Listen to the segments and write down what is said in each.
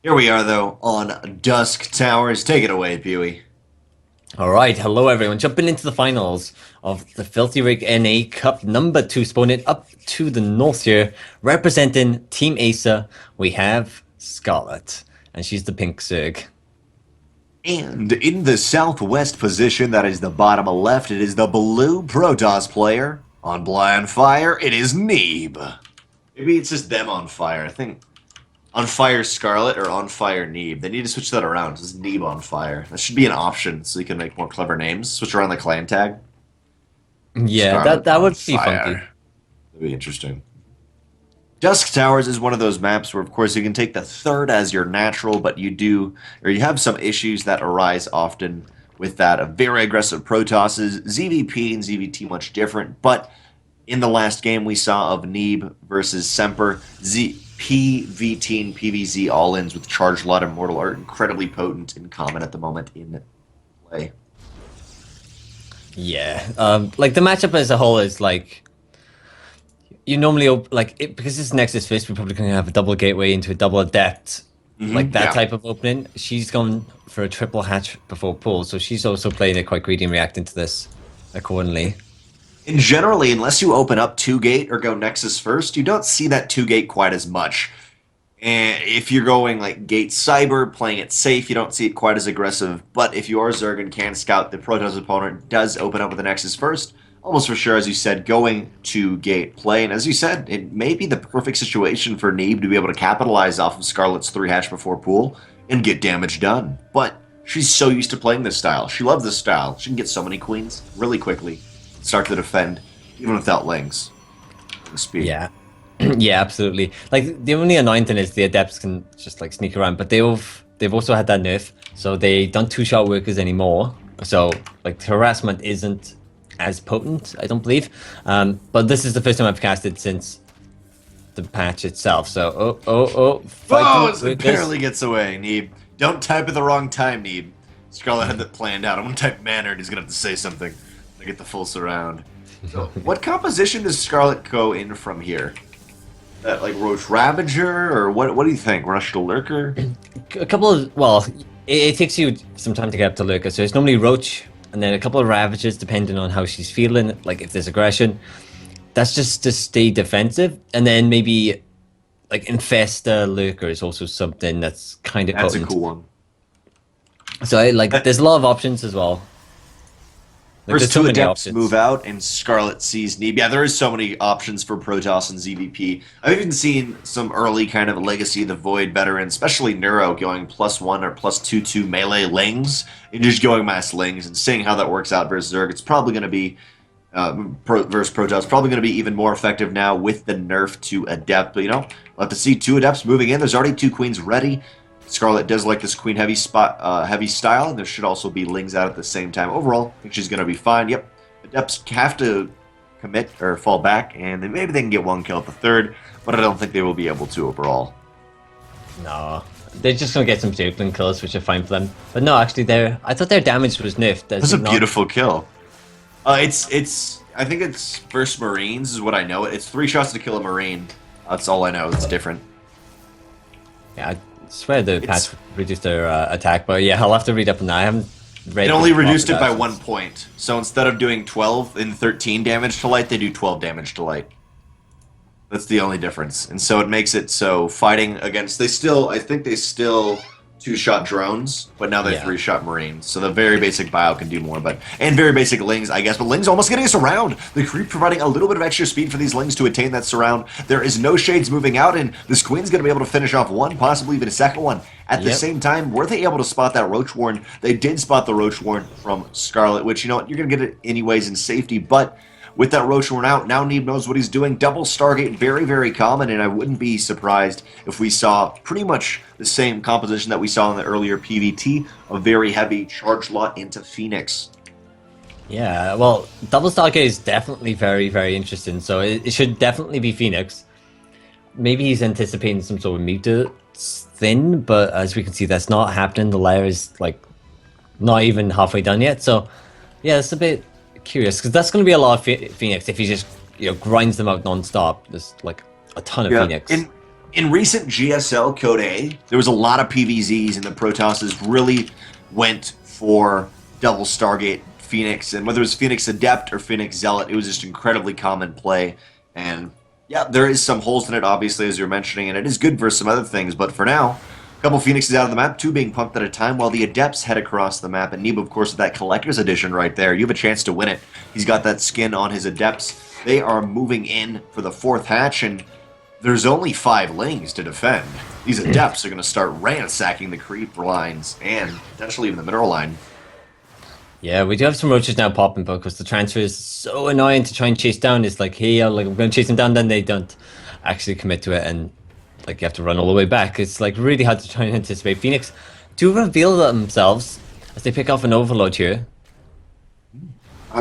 Here we are, though, on Dusk Towers. Take it away, Pewee. All right, hello everyone. Jumping into the finals of the Filthy Rig NA Cup number 2, spawning up to the north here, representing Team Acer. We have Scarlett, and she's the pink Zerg. And in the southwest position, that is the bottom left, it is the blue Protoss player. On Blind Fire, it is Neeb. Maybe it's just them on fire. I think on fire Scarlet or on fire Neeb. They need to switch that around. It's just Neeb on fire. That should be an option so you can make more clever names. Switch around the clan tag. Yeah, Scarlet that on would be fire. funky. That'd be interesting. Dusk Towers is one of those maps where, of course, you can take the third as your natural, but you have some issues that arise often with that of very aggressive Protosses. ZVP and ZVT much different, but in the last game we saw of Neeb versus Semper, PVT and PVZ all-ins with Charged Lot Immortal are incredibly potent and common at the moment in play. Yeah, like the matchup as a whole is like you normally because it's Nexus first, we're probably going to have a double gateway into a double adept, like that type of opening. She's gone for a triple hatch before pull, so she's also playing it quite greedy and reacting to this accordingly. And generally, unless you open up 2-gate or go Nexus first, you don't see that 2-gate quite as much. And if you're going like Gate Cyber, playing it safe, you don't see it quite as aggressive. But if you are Zerg and can scout, the Protoss opponent does open up with the Nexus first. Almost for sure, as you said, going to Gate play. And as you said, it may be the perfect situation for Neeb to be able to capitalize off of Scarlett's 3-hatch before pool and get damage done. But she's so used to playing this style. She loves this style. She can get so many queens really quickly. Start to defend, even without lings. Speed. Yeah. Yeah, absolutely. Like the only annoying thing is the adepts can just like sneak around, but they've also had that nerf, so they don't two-shot workers anymore. So like harassment isn't as potent, I don't believe. But this is the first time I've casted since the patch itself. So It barely gets away, Neeb. Don't type at the wrong time, Neeb. Scarlett had that planned out. I'm gonna type Manor and he's gonna have to say something to get the full surround. So, what composition does Scarlett go in from here? That like Roach Ravager, or what do you think? Rush to Lurker? A couple of it takes you some time to get up to Lurker, so it's normally Roach and then a couple of Ravagers depending on how she's feeling, like if there's aggression. That's just to stay defensive, and then maybe like Infesta Lurker is also something that's kind of That's potent. a cool one. So there's a lot of options as well. Like, First there's so two many adepts options. move out, and Scarlet sees Neeb. Yeah, there is so many options for Protoss and ZVP. I've even seen some early kind of Legacy of the Void veterans, especially Neuro, going +1 or +2/2 melee lings, and just going mass lings, and seeing how that works out versus Zerg. It's probably going to be, versus Protoss, probably going to be even more effective now with the nerf to Adept. But, we'll have to see 2 Adepts moving in. There's already 2 Queens ready. Scarlett does like this queen heavy heavy style, and there should also be lings out at the same time. Overall, I think she's going to be fine. Yep, Adepts have to commit or fall back, and then maybe they can get 1 kill at the third, but I don't think they will be able to overall. No, they're just gonna get some Juggling kills, which are fine for them. But no, actually, I thought their damage was nerfed. That's a beautiful kill. I think it's first Marines is what I know. It's 3 shots to kill a Marine. That's all I know. It's different. Yeah, I swear the patch reduced their attack, but yeah, I'll have to read up on that. I haven't read. It only reduced it that by since. 1 point. So instead of doing 12 and 13 damage to light, they do 12 damage to light. That's the only difference. And so it makes it so fighting against... I think they still 2-shot drones, but now they're 3-shot Marines. So the very basic bio can do more, and very basic Lings, I guess. But Lings almost getting a surround. The creep providing a little bit of extra speed for these Lings to attain that surround. There is no Shades moving out, and this Queen's going to be able to finish off 1, possibly even a second one. At the same time, were they able to spot that Roach Warren? They did spot the Roach Warren from Scarlet, which, you're going to get it anyways in safety, but... with that Roach Warren out, now Neeb knows what he's doing. Double Stargate, very, very common, and I wouldn't be surprised if we saw pretty much the same composition that we saw in the earlier PVT, a very heavy charge lot into Phoenix. Yeah, well, Double Stargate is definitely very, very interesting, so it should definitely be Phoenix. Maybe he's anticipating some sort of meter thin, but as we can see, that's not happening. The layer is, like, not even halfway done yet, so yeah, it's a bit... curious, because that's going to be a lot of Phoenix if he just grinds them out non-stop. There's like a ton of Phoenix. In recent GSL Code A, there was a lot of PVZs, and the Protosses really went for double Stargate Phoenix, and whether it was Phoenix Adept or Phoenix Zealot, it was just incredibly common play. And yeah, there is some holes in it, obviously, as you're mentioning, and it is good for some other things, but for now, a couple Phoenixes out of the map, 2 being pumped at a time, while the Adepts head across the map, and Neeb, of course, with that Collector's Edition right there, you have a chance to win it. He's got that skin on his Adepts. They are moving in for the 4th hatch, and there's only 5 Lings to defend. These Adepts are going to start ransacking the creep lines, and potentially even the mineral line. Yeah, we do have some roaches now popping because the transfer is so annoying to try and chase down. It's like, hey, like, I'm going to chase them down, then they don't actually commit to it, and like you have to run all the way back. It's like really hard to try and anticipate. Phoenix do reveal themselves as they pick off an Overlord here.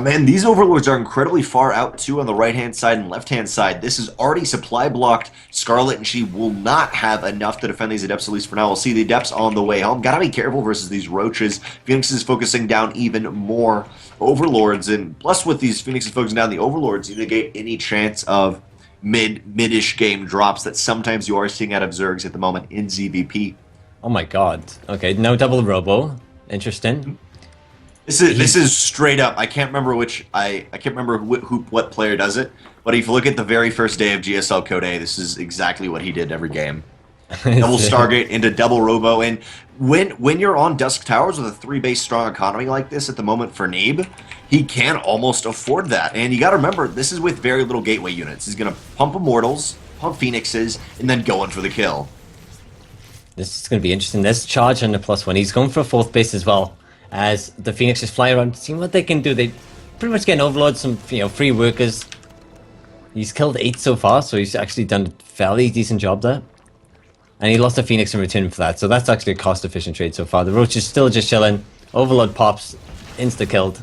Man, these Overlords are incredibly far out, too, on the right-hand side and left-hand side. This is already supply-blocked Scarlett, and she will not have enough to defend these Adepts, at least for now. We'll see the Adepts on the way home. Gotta be careful versus these Roaches. Phoenix is focusing down even more Overlords, and plus with these Phoenixes focusing down the Overlords, you negate any chance of mid-ish game drops that sometimes you are seeing out of Zergs at the moment in ZVP. Oh my god. Okay, no double Robo. Interesting. This is straight up. I can't remember what player does it, but if you look at the very first day of GSL Code A, this is exactly what he did every game. Double Stargate into double Robo, and when you're on Dusk Towers with a 3-base strong economy like this at the moment for Neeb, he can almost afford that. And you got to remember, this is with very little gateway units. He's going to pump Immortals, pump Phoenixes, and then go in for the kill. This is going to be interesting. There's charge on the +1. He's going for a 4th base as well. As the Phoenixes fly around, seeing what they can do. They pretty much get an Overlord, some free workers. He's killed 8 so far, so he's actually done a fairly decent job there. And he lost a Phoenix in return for that, so that's actually a cost-efficient trade so far. The Roach is still just chilling. Overlord pops, insta-killed.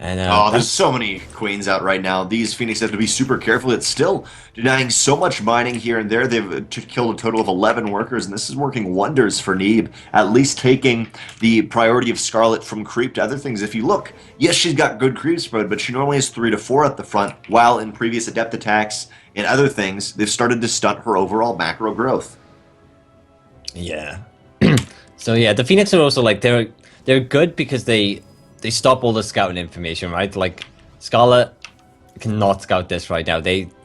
And there's so many Queens out right now. These Phoenix have to be super careful. It's still denying so much mining here and there. They've killed a total of 11 workers, and this is working wonders for Neeb, at least taking the priority of Scarlett from creep to other things. If you look, yes, she's got good creep spread, but she normally has 3 to 4 at the front, while in previous Adept attacks and other things, they've started to stunt her overall macro growth. Yeah. So yeah, the Phoenix are also like, they're good because they stop all the scouting information, right? Like, Scarlett cannot scout this right now.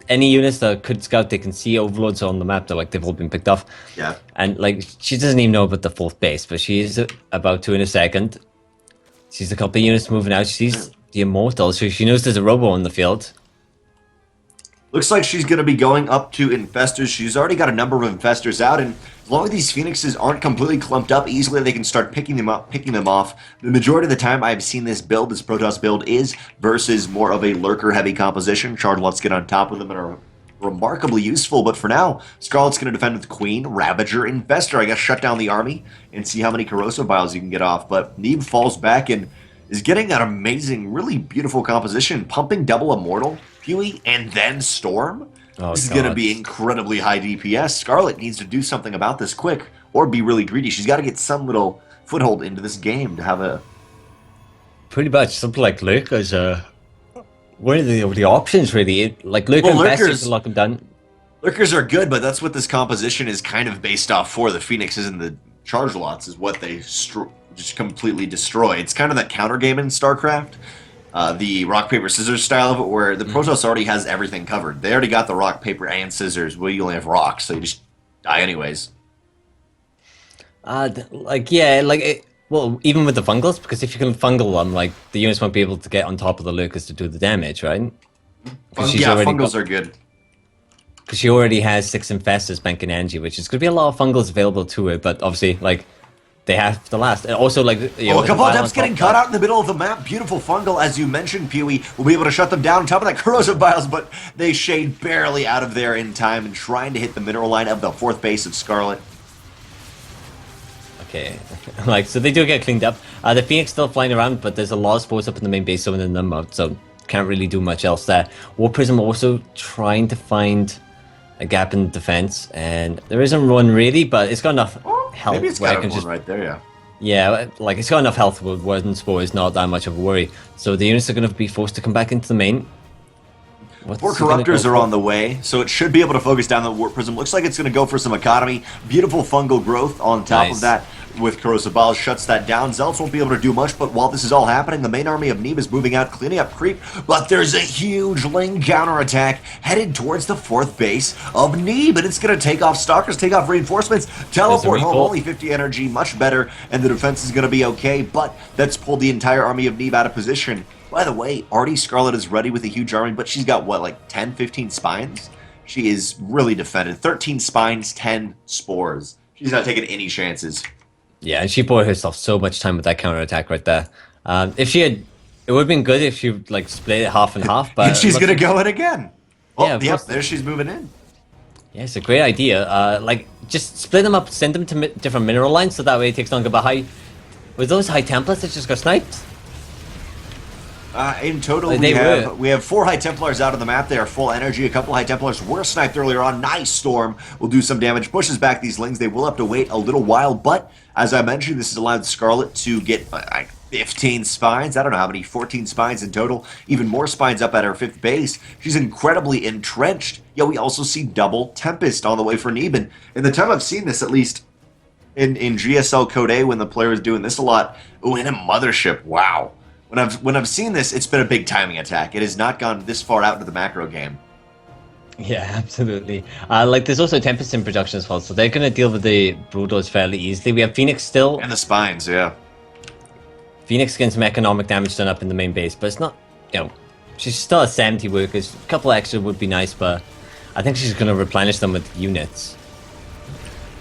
Any units that could scout, they can see Overlords on the map. They've all been picked off. Yeah. And like, she doesn't even know about the 4th base, but she is about to in a second. She's a couple of units moving out. She's the Immortal, so she knows there's a Robo on the field. Looks like she's going to be going up to Infestors. She's already got a number of Infestors out, and as long as these Phoenixes aren't completely clumped up easily, they can start picking them off. The majority of the time I've seen this Protoss build is versus more of a lurker-heavy composition. Charlottes get on top of them and are remarkably useful, but for now, Scarlett's going to defend with Queen, Ravager, Infestor. I guess shut down the army and see how many Corrosive Vials you can get off, but Neeb falls back and is getting an amazing, really beautiful composition, pumping double Immortal, Huey, and then Storm. This is going to be incredibly high DPS. Scarlett needs to do something about this quick, or be really greedy. She's got to get some little foothold into this game to have a... Pretty much, something like Lurkers. What are the options, really? Like, Lurker and Lurkers to lock them down. Lurkers are good, but that's what this composition is kind of based off for. The Phoenixes and the Charge Lots is what they just completely destroy. It's kind of that counter game in StarCraft. The rock, paper, scissors style of it, where the Protoss already has everything covered. They already got the rock, paper, and scissors. Well, you only have rocks, so you just die anyways. Well, even with the fungals, because if you can fungal them, like, the units won't be able to get on top of the Lurkers to do the damage, right? Fungals are good. Because she already has 6 Infestors banking energy, which is going to be a lot of fungals available to her, but obviously, like, they have the last. And also, like, a couple of Adepts getting cut out in the middle of the map. Beautiful fungal, as you mentioned, Pewee. Will be able to shut them down on top of that Corrosive Vials, but they shade barely out of there in time and trying to hit the mineral line of the 4th base of Scarlett. Okay, like, so they do get cleaned up. The Phoenix still flying around, but there's a lot of spores up in the main base, some of them out, so can't really do much else there. War Prism also trying to find a gap in defense, and there isn't one really, but it's got enough health. Maybe it's got one right there, yeah. Yeah, like, it's got enough health where one spore is not that much of a worry. So the units are going to be forced to come back into the main. More Corruptors are on the way, so it should be able to focus down the Warp Prism. Looks like it's going to go for some economy. Beautiful fungal growth on top of that with Corrosive Balls shuts that down. Zealots won't be able to do much, but while this is all happening, the main army of Neeb is moving out, cleaning up creep, but there's a huge Ling counterattack headed towards the 4th base of Neeb, and it's going to take off Stalkers, take off reinforcements, teleport home, only 50 energy, much better, and the defense is going to be okay, but that's pulled the entire army of Neeb out of position. By the way, already Scarlett is ready with a huge army, but she's got, what, like 10, 15 spines? She is really defended. 13 spines, 10 spores. She's not taking any chances. Yeah, and she bought herself so much time with that counterattack right there. If she had... It would have been good if she, like, split it half and half, but... And she's going to go in again. Oh, yeah, yep, there she's moving in. Yeah, it's a great idea. Like, just split them up, send them to different mineral lines, so that way it takes longer. But with those high templates that just got sniped... In total, like we have 4 High Templars out of the map. They are full energy. A couple High Templars were sniped earlier on. Nice Storm will do some damage. Pushes back these Lings. They will have to wait a little while, but as I mentioned, this has allowed Scarlett to get 15 spines. I don't know how many, 14 spines in total. Even more spines up at her 5th base. She's incredibly entrenched. Yet we also see double Tempest on the way for Neeb. And in the time I've seen this, at least in GSL Code A, when the player is doing this a lot, oh, in a Mothership, wow. When I've seen this, it's been a big timing attack. It has not gone this far out into the macro game. Yeah, absolutely. Like, there's also Tempest in production as well, so they're going to deal with the Broodlords fairly easily. We have Phoenix still. And the spines, yeah. Phoenix getting some economic damage done up in the main base, but it's not, you know, she's still at 70 workers. A couple extra would be nice, but I think she's going to replenish them with units.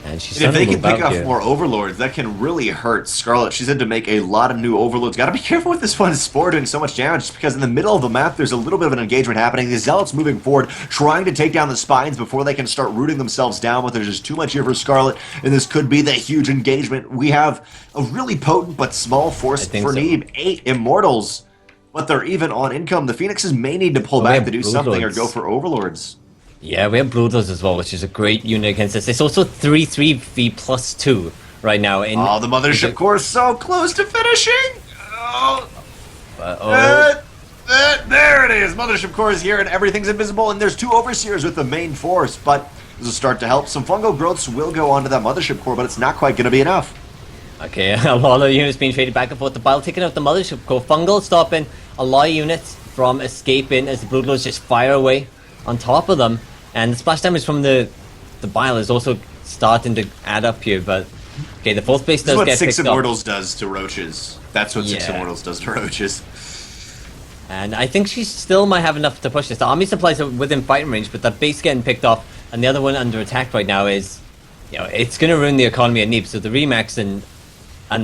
And she's if they can pick off more Overlords, that can really hurt Scarlett. She's had to make a lot of new Overlords. Gotta be careful with this one Spore doing so much damage, just because in the middle of the map, there's a little bit of an engagement happening. The Zealots moving forward, trying to take down the Spines before they can start rooting themselves down, but there's just too much here for Scarlett, and this could be the huge engagement. We have a really potent but small force for Neeb. 8 Immortals, but they're even on income. The Phoenixes may need to pull back to do something or go for Overlords. Yeah, we have Broodlords as well, which is a great unit against this. It's also 3/3v+2 right now. Oh, the Mothership Core is so close to finishing! Oh. There it is! Mothership Core is here and everything's invisible, and there's 2 Overseers with the main force, but this will start to help. Some fungal growths will go onto that Mothership Core, but it's not quite going to be enough. Okay, a lot of units being traded back and forth. The Bile taking out the Mothership Core. Fungal stopping a lot of units from escaping as the Broodlords just fire away on top of them. And the splash damage from the Bile is also starting to add up here, but okay, the 4th base does get picked up. That's what 6 Immortals does to Roaches. That's what 6 Immortals does to Roaches. And I think she still might have enough to push this. The army supplies are within fighting range, but that base getting picked off, and the other one under attack right now is, you know, it's going to ruin the economy at Neeb, so the Remax and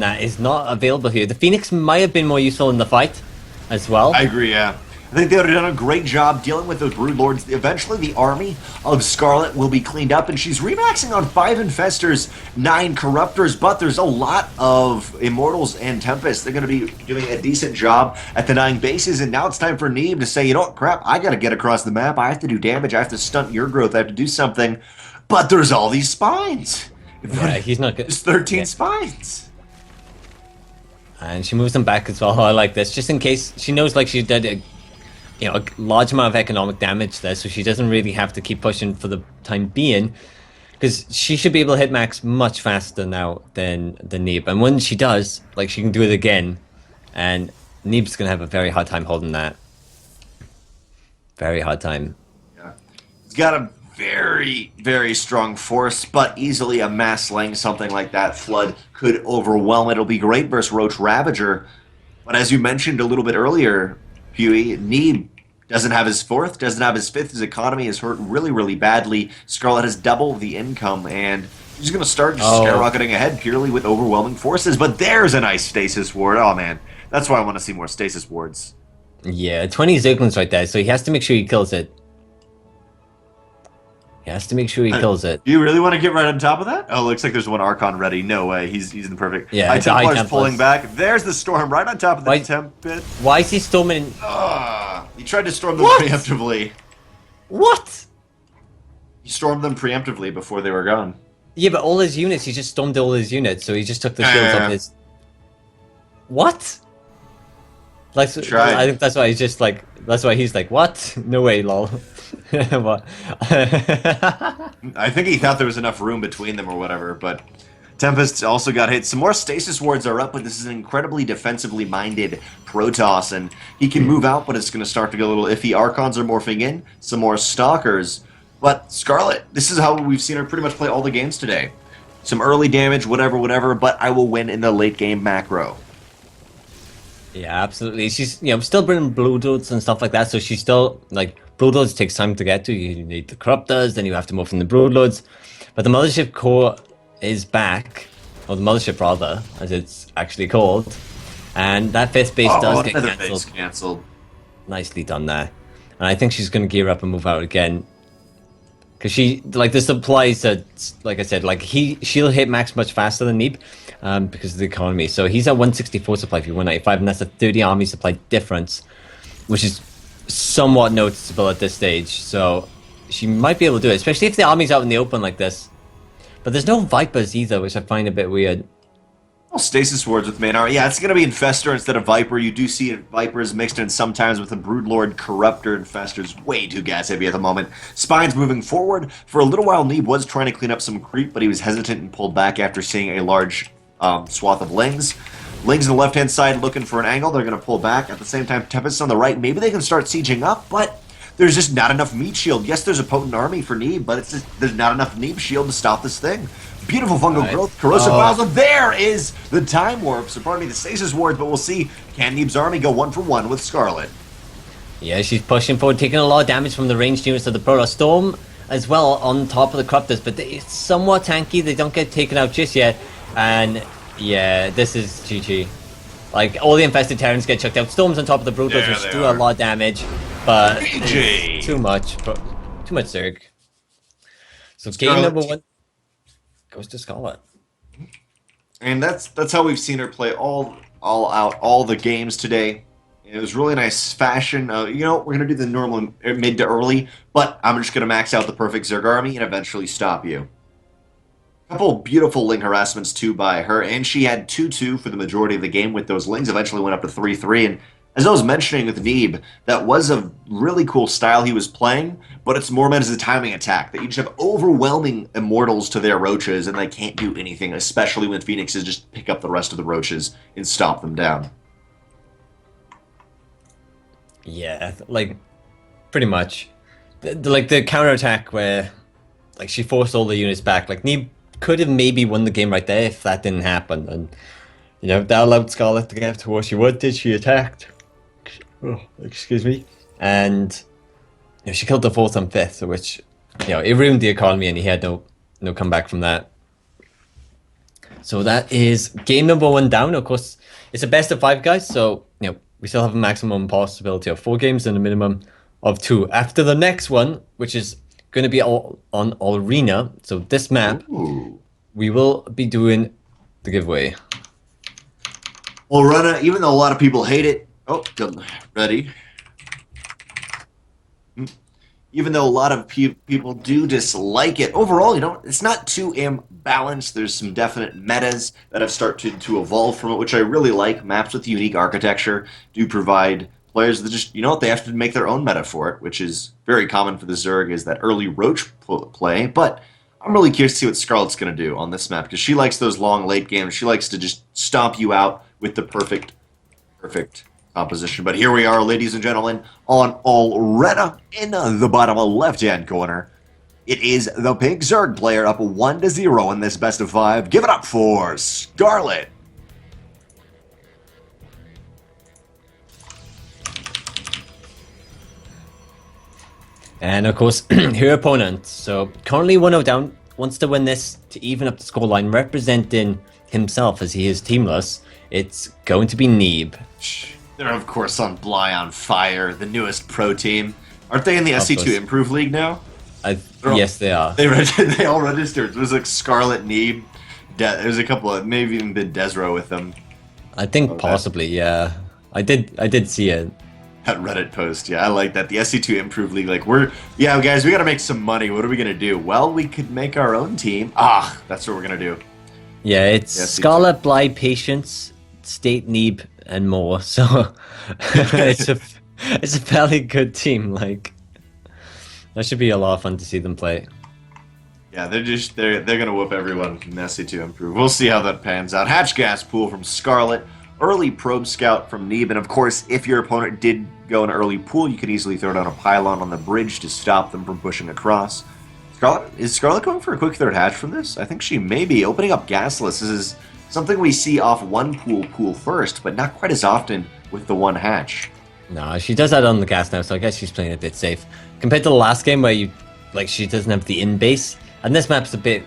that is not available here. The Phoenix might have been more useful in the fight as well. I agree, yeah. I think they would have done a great job dealing with those Broodlords. Eventually, the army of Scarlett will be cleaned up, and she's remaxing on 5 Infestors, 9 Corruptors, but there's a lot of Immortals and Tempests. They're going to be doing a decent job at denying bases, and now it's time for Neeb to say, you know what, crap, I got to get across the map. I have to do damage. I have to stunt your growth. I have to do something. But there's all these spines. Yeah, he's not good. There's 13 spines. And she moves them back as well. I like this, just in case she knows, like, she did a large amount of economic damage there, so she doesn't really have to keep pushing for the time being, because she should be able to hit max much faster now than Neeb. And when she does, like, she can do it again, and Neeb's gonna have a very hard time holding that. Very hard time. Yeah, he's got a very, very strong force, but easily a mass slaying something like that Flood could overwhelm it. It'll be great versus Roach Ravager, but as you mentioned a little bit earlier, Huey, Neeb doesn't have his 4th, doesn't have his 5th. His economy is hurt really, really badly. Scarlett has double the income, and she's going to start skyrocketing ahead purely with overwhelming forces. But there's a nice stasis ward. Oh, man. That's why I want to see more stasis wards. Yeah, 20 Zerglings right there, so he has to make sure he kills it. He has to make sure he kills it. Do you really want to get right on top of that? Oh, looks like there's one Archon ready. No way. He's in the perfect. Yeah, High Templar's pulling back. There's the Storm right on top of the temp pit. Why is he storming? He tried to storm them preemptively. What? He stormed them preemptively before they were gone. Yeah, but all his units, he just stormed all his units, so he just took the shields off his... What? Tried. I think that's why he's just like, that's why he's like, what? No way, lol. What? I think he thought there was enough room between them or whatever, but Tempest also got hit. Some more stasis wards are up, but this is an incredibly defensively minded Protoss, and he can move out, but it's going to start to get a little iffy. Archons are morphing in, some more Stalkers, but Scarlett, this is how we've seen her pretty much play all the games today. Some early damage, whatever, but I will win in the late game macro. Yeah, absolutely. She's, you know, still bringing Bloodlords and stuff like that, so she's still, like, Bloodlords takes time to get to. You need the Corruptors, then you have to move from the Bloodlords. But the Mothership Core is back, or the Mothership rather, as it's actually called. And that 5th base does get another cancelled. base canceled. Nicely done there. And I think she's going to gear up and move out again. Because she, like, the supplies that, like I said, like, she'll hit max much faster than Neeb, because of the economy. So he's at 164 supply for 195, and that's a 30 army supply difference, which is somewhat noticeable at this stage. So she might be able to do it, especially if the army's out in the open like this. But there's no Vipers either, which I find a bit weird. Well, Stasis Wards with main armor. Yeah, it's going to be Infestor instead of Viper. You do see Vipers mixed in sometimes with a Broodlord Corruptor. Infestor's way too gas heavy at the moment. Spine's moving forward. For a little while, Neeb was trying to clean up some creep, but he was hesitant and pulled back after seeing a large swath of Lings. Lings on the left-hand side looking for an angle. They're going to pull back. At the same time, Tempest on the right. Maybe they can start sieging up, but there's just not enough meat shield. Yes, there's a potent army for Neeb, but it's just, there's not enough Neeb shield to stop this thing. Beautiful fungal growth, corrosive piles, and there is the time warp. So pardon me, the stasis wards, but we'll see, can Neeb's army go 1-for-1 with Scarlett? Yeah, she's pushing forward, taking a lot of damage from the ranged units of the Protoss Storm as well on top of the Corruptors, but it's somewhat tanky. They don't get taken out just yet, and yeah, this is GG. Like, all the infested Terrans get chucked out. Storms on top of the Broodlords, which do a lot of damage, but it's too much Zerg. So game Scarlett. number 1 goes to Scarlett. And that's how we've seen her play all out, all the games today. It was really nice fashion. You know, we're going to do the normal mid to early, but I'm just going to max out the perfect Zerg army and eventually stop you. A couple beautiful Ling harassments, too, by her, and she had 2-2 for the majority of the game with those Lings, eventually went up to 3-3, and as I was mentioning with Neeb, that was a really cool style he was playing, but it's more meant as a timing attack, that you just have overwhelming immortals to their roaches, and they can't do anything, especially when Phoenixes just pick up the rest of the roaches and stomp them down. Yeah, like, pretty much. Like, the counterattack where, like, she forced all the units back, like, Neeb could have maybe won the game right there if that didn't happen, and, you know, that allowed Scarlett to get to what she wanted. She attacked. Oh, excuse me. And, you know, she killed the 4th and 5th, which, you know, it ruined the economy, and he had no comeback from that. So that is game number 1 down. Of course, it's a best of 5, guys, so, you know, we still have a maximum possibility of 4 games and a minimum of 2. After the next one, which is going to be all on Arena, so this map, Ooh. we will be doing the giveaway. Well, Rana, even though a lot of people hate it, oh, good, ready. Even though a lot of people do dislike it, overall, you know, it's not too imbalanced. There's some definite metas that have started to evolve from it, which I really like. Maps with unique architecture do provide players that just, you know what, they have to make their own meta for it, which is very common for the Zerg, is that early roach play. But I'm really curious to see what Scarlett's going to do on this map, because she likes those long late games. She likes to just stomp you out with the perfect composition. But here we are, ladies and gentlemen, on Arena in the bottom left-hand corner. It is the Pink Zerg player up 1-0 in this best of 5. Give it up for Scarlett. And of course, her opponent, so currently 1-0 down, wants to win this to even up the scoreline, representing himself as he is teamless. It's going to be Neeb. They're, of course, on Bly on Fire, the newest pro team. Aren't they in the Of SC2 course. Improve League now? Yes, they are. They all registered. It was like Scarlett, Neeb. There's a couple of, maybe even been Desro with them. I think possibly, yeah. I did see it. That Reddit post, yeah, I like that. The SC2 Improve League, like, yeah, guys, we gotta make some money. What are we gonna do? Well, we could make our own team. That's what we're gonna do. Yeah, it's Yes, Scarlet, Bly, Patience, State, Neeb, and more. So it's a fairly good team. Like that should be a lot of fun to see them play. Yeah, they're gonna whoop everyone messy to improve. We'll see how that pans out. Hatch gas pool from Scarlett, early probe scout from Neeb, and of course, if your opponent did go an early pool, you could easily throw down a pylon on the bridge to stop them from pushing across. Is Scarlett going for a quick third hatch from this? I think she may be opening up gasless. This is something we see off one pool first, but not quite as often with the one hatch. No, she does that on the gas now, so I guess she's playing a bit safe compared to the last game where she doesn't have the in base. And this map's a bit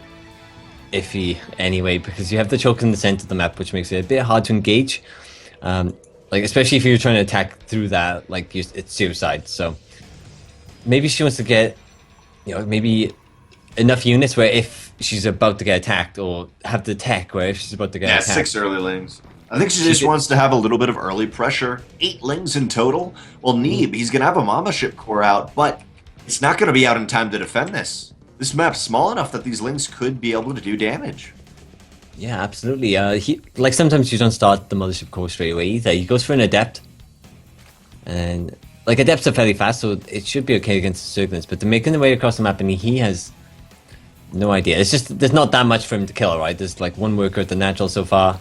iffy anyway, because you have the choke in the center of the map, which makes it a bit hard to engage. Like, especially if you're trying to attack through that, like, it's suicide. So maybe she wants to get, maybe enough units where if she's about to get attacked, or have the tech where if she's about to get attacked. Yeah, 6 early lings. I think she just wants to have a little bit of early pressure. 8 lings in total. Well, Neeb, he's going to have a Mama Ship core out, but it's not going to be out in time to defend this. This map's small enough that these lings could be able to do damage. Yeah, absolutely. Sometimes you don't start the Mothership core straight away either. He goes for an Adept. And, Adepts are fairly fast, so it should be okay against the Circlets. But they're making their way across the map, and he has no idea. It's just, there's not that much for him to kill, right? There's, one worker at the natural so far.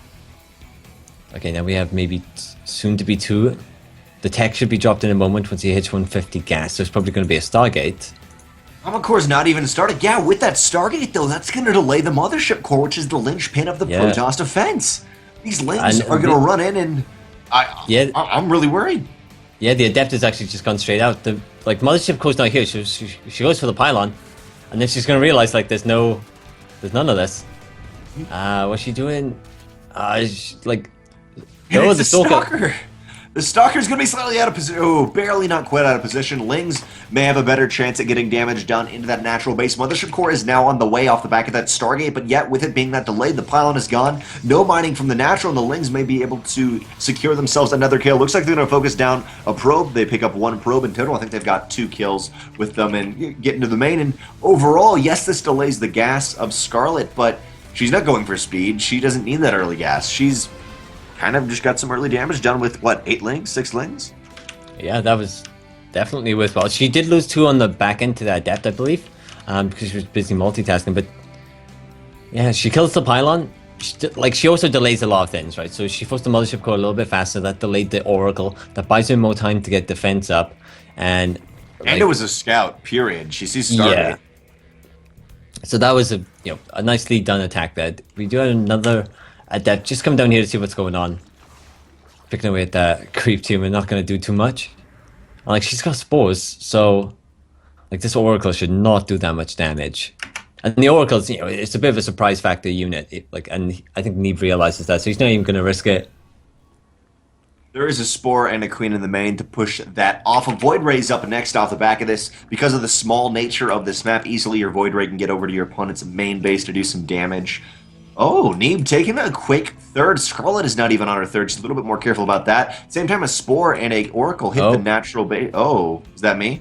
Okay, now we have maybe soon to be 2. The tech should be dropped in a moment once he hits 150 gas, so it's probably going to be a Stargate. Armor Core's not even started. Yeah, with that Stargate, though, that's going to delay the Mothership Core, which is the linchpin of the Protoss defense. These lings are going to run in, and I'm really worried. Yeah, the Adept has actually just gone straight out. The Mothership Core's not here. She goes for the pylon, and then she's going to realize, there's none of this. What's she doing? The Stalker! The Stalker's going to be slightly out of position. Oh, barely not quite out of position. Lings may have a better chance at getting damage done into that natural base. Mothership Core is now on the way off the back of that Stargate, but yet with it being that delayed, the pylon is gone. No mining from the natural, and the Lings may be able to secure themselves another kill. Looks like they're going to focus down a probe. They pick up 1 probe in total. I think they've got 2 kills with them and get into the main. And overall, yes, this delays the gas of Scarlett, but she's not going for speed. She doesn't need that early gas. She's kind of just got some early damage done with, 8 lings? 6 lings? Yeah, that was definitely worthwhile. She did lose 2 on the back end to that Adept, I believe, because she was busy multitasking, but yeah, she kills the pylon. She also delays a lot of things, right? So she forced the Mothership Core a little bit faster. That delayed the Oracle. That buys her more time to get defense up. And it was a scout, period. She sees Stargate. Yeah. So that was a nicely done attack there. We do have another Adept. Just come down here to see what's going on. Picking away at that creep team. We're not going to do too much. And, she's got spores, so this Oracle should not do that much damage. And the Oracle's, it's a bit of a surprise factor unit. And I think Neeb realizes that, so he's not even going to risk it. There is a Spore and a Queen in the main to push that off. A Void Ray's up next off the back of this. Because of the small nature of this map, easily your Void Ray can get over to your opponent's main base to do some damage. Oh, Neeb taking a quick third. Scarlett is not even on her third. She's a little bit more careful about that. Same time, a Spore and a Oracle hit the natural base. Oh, is that me?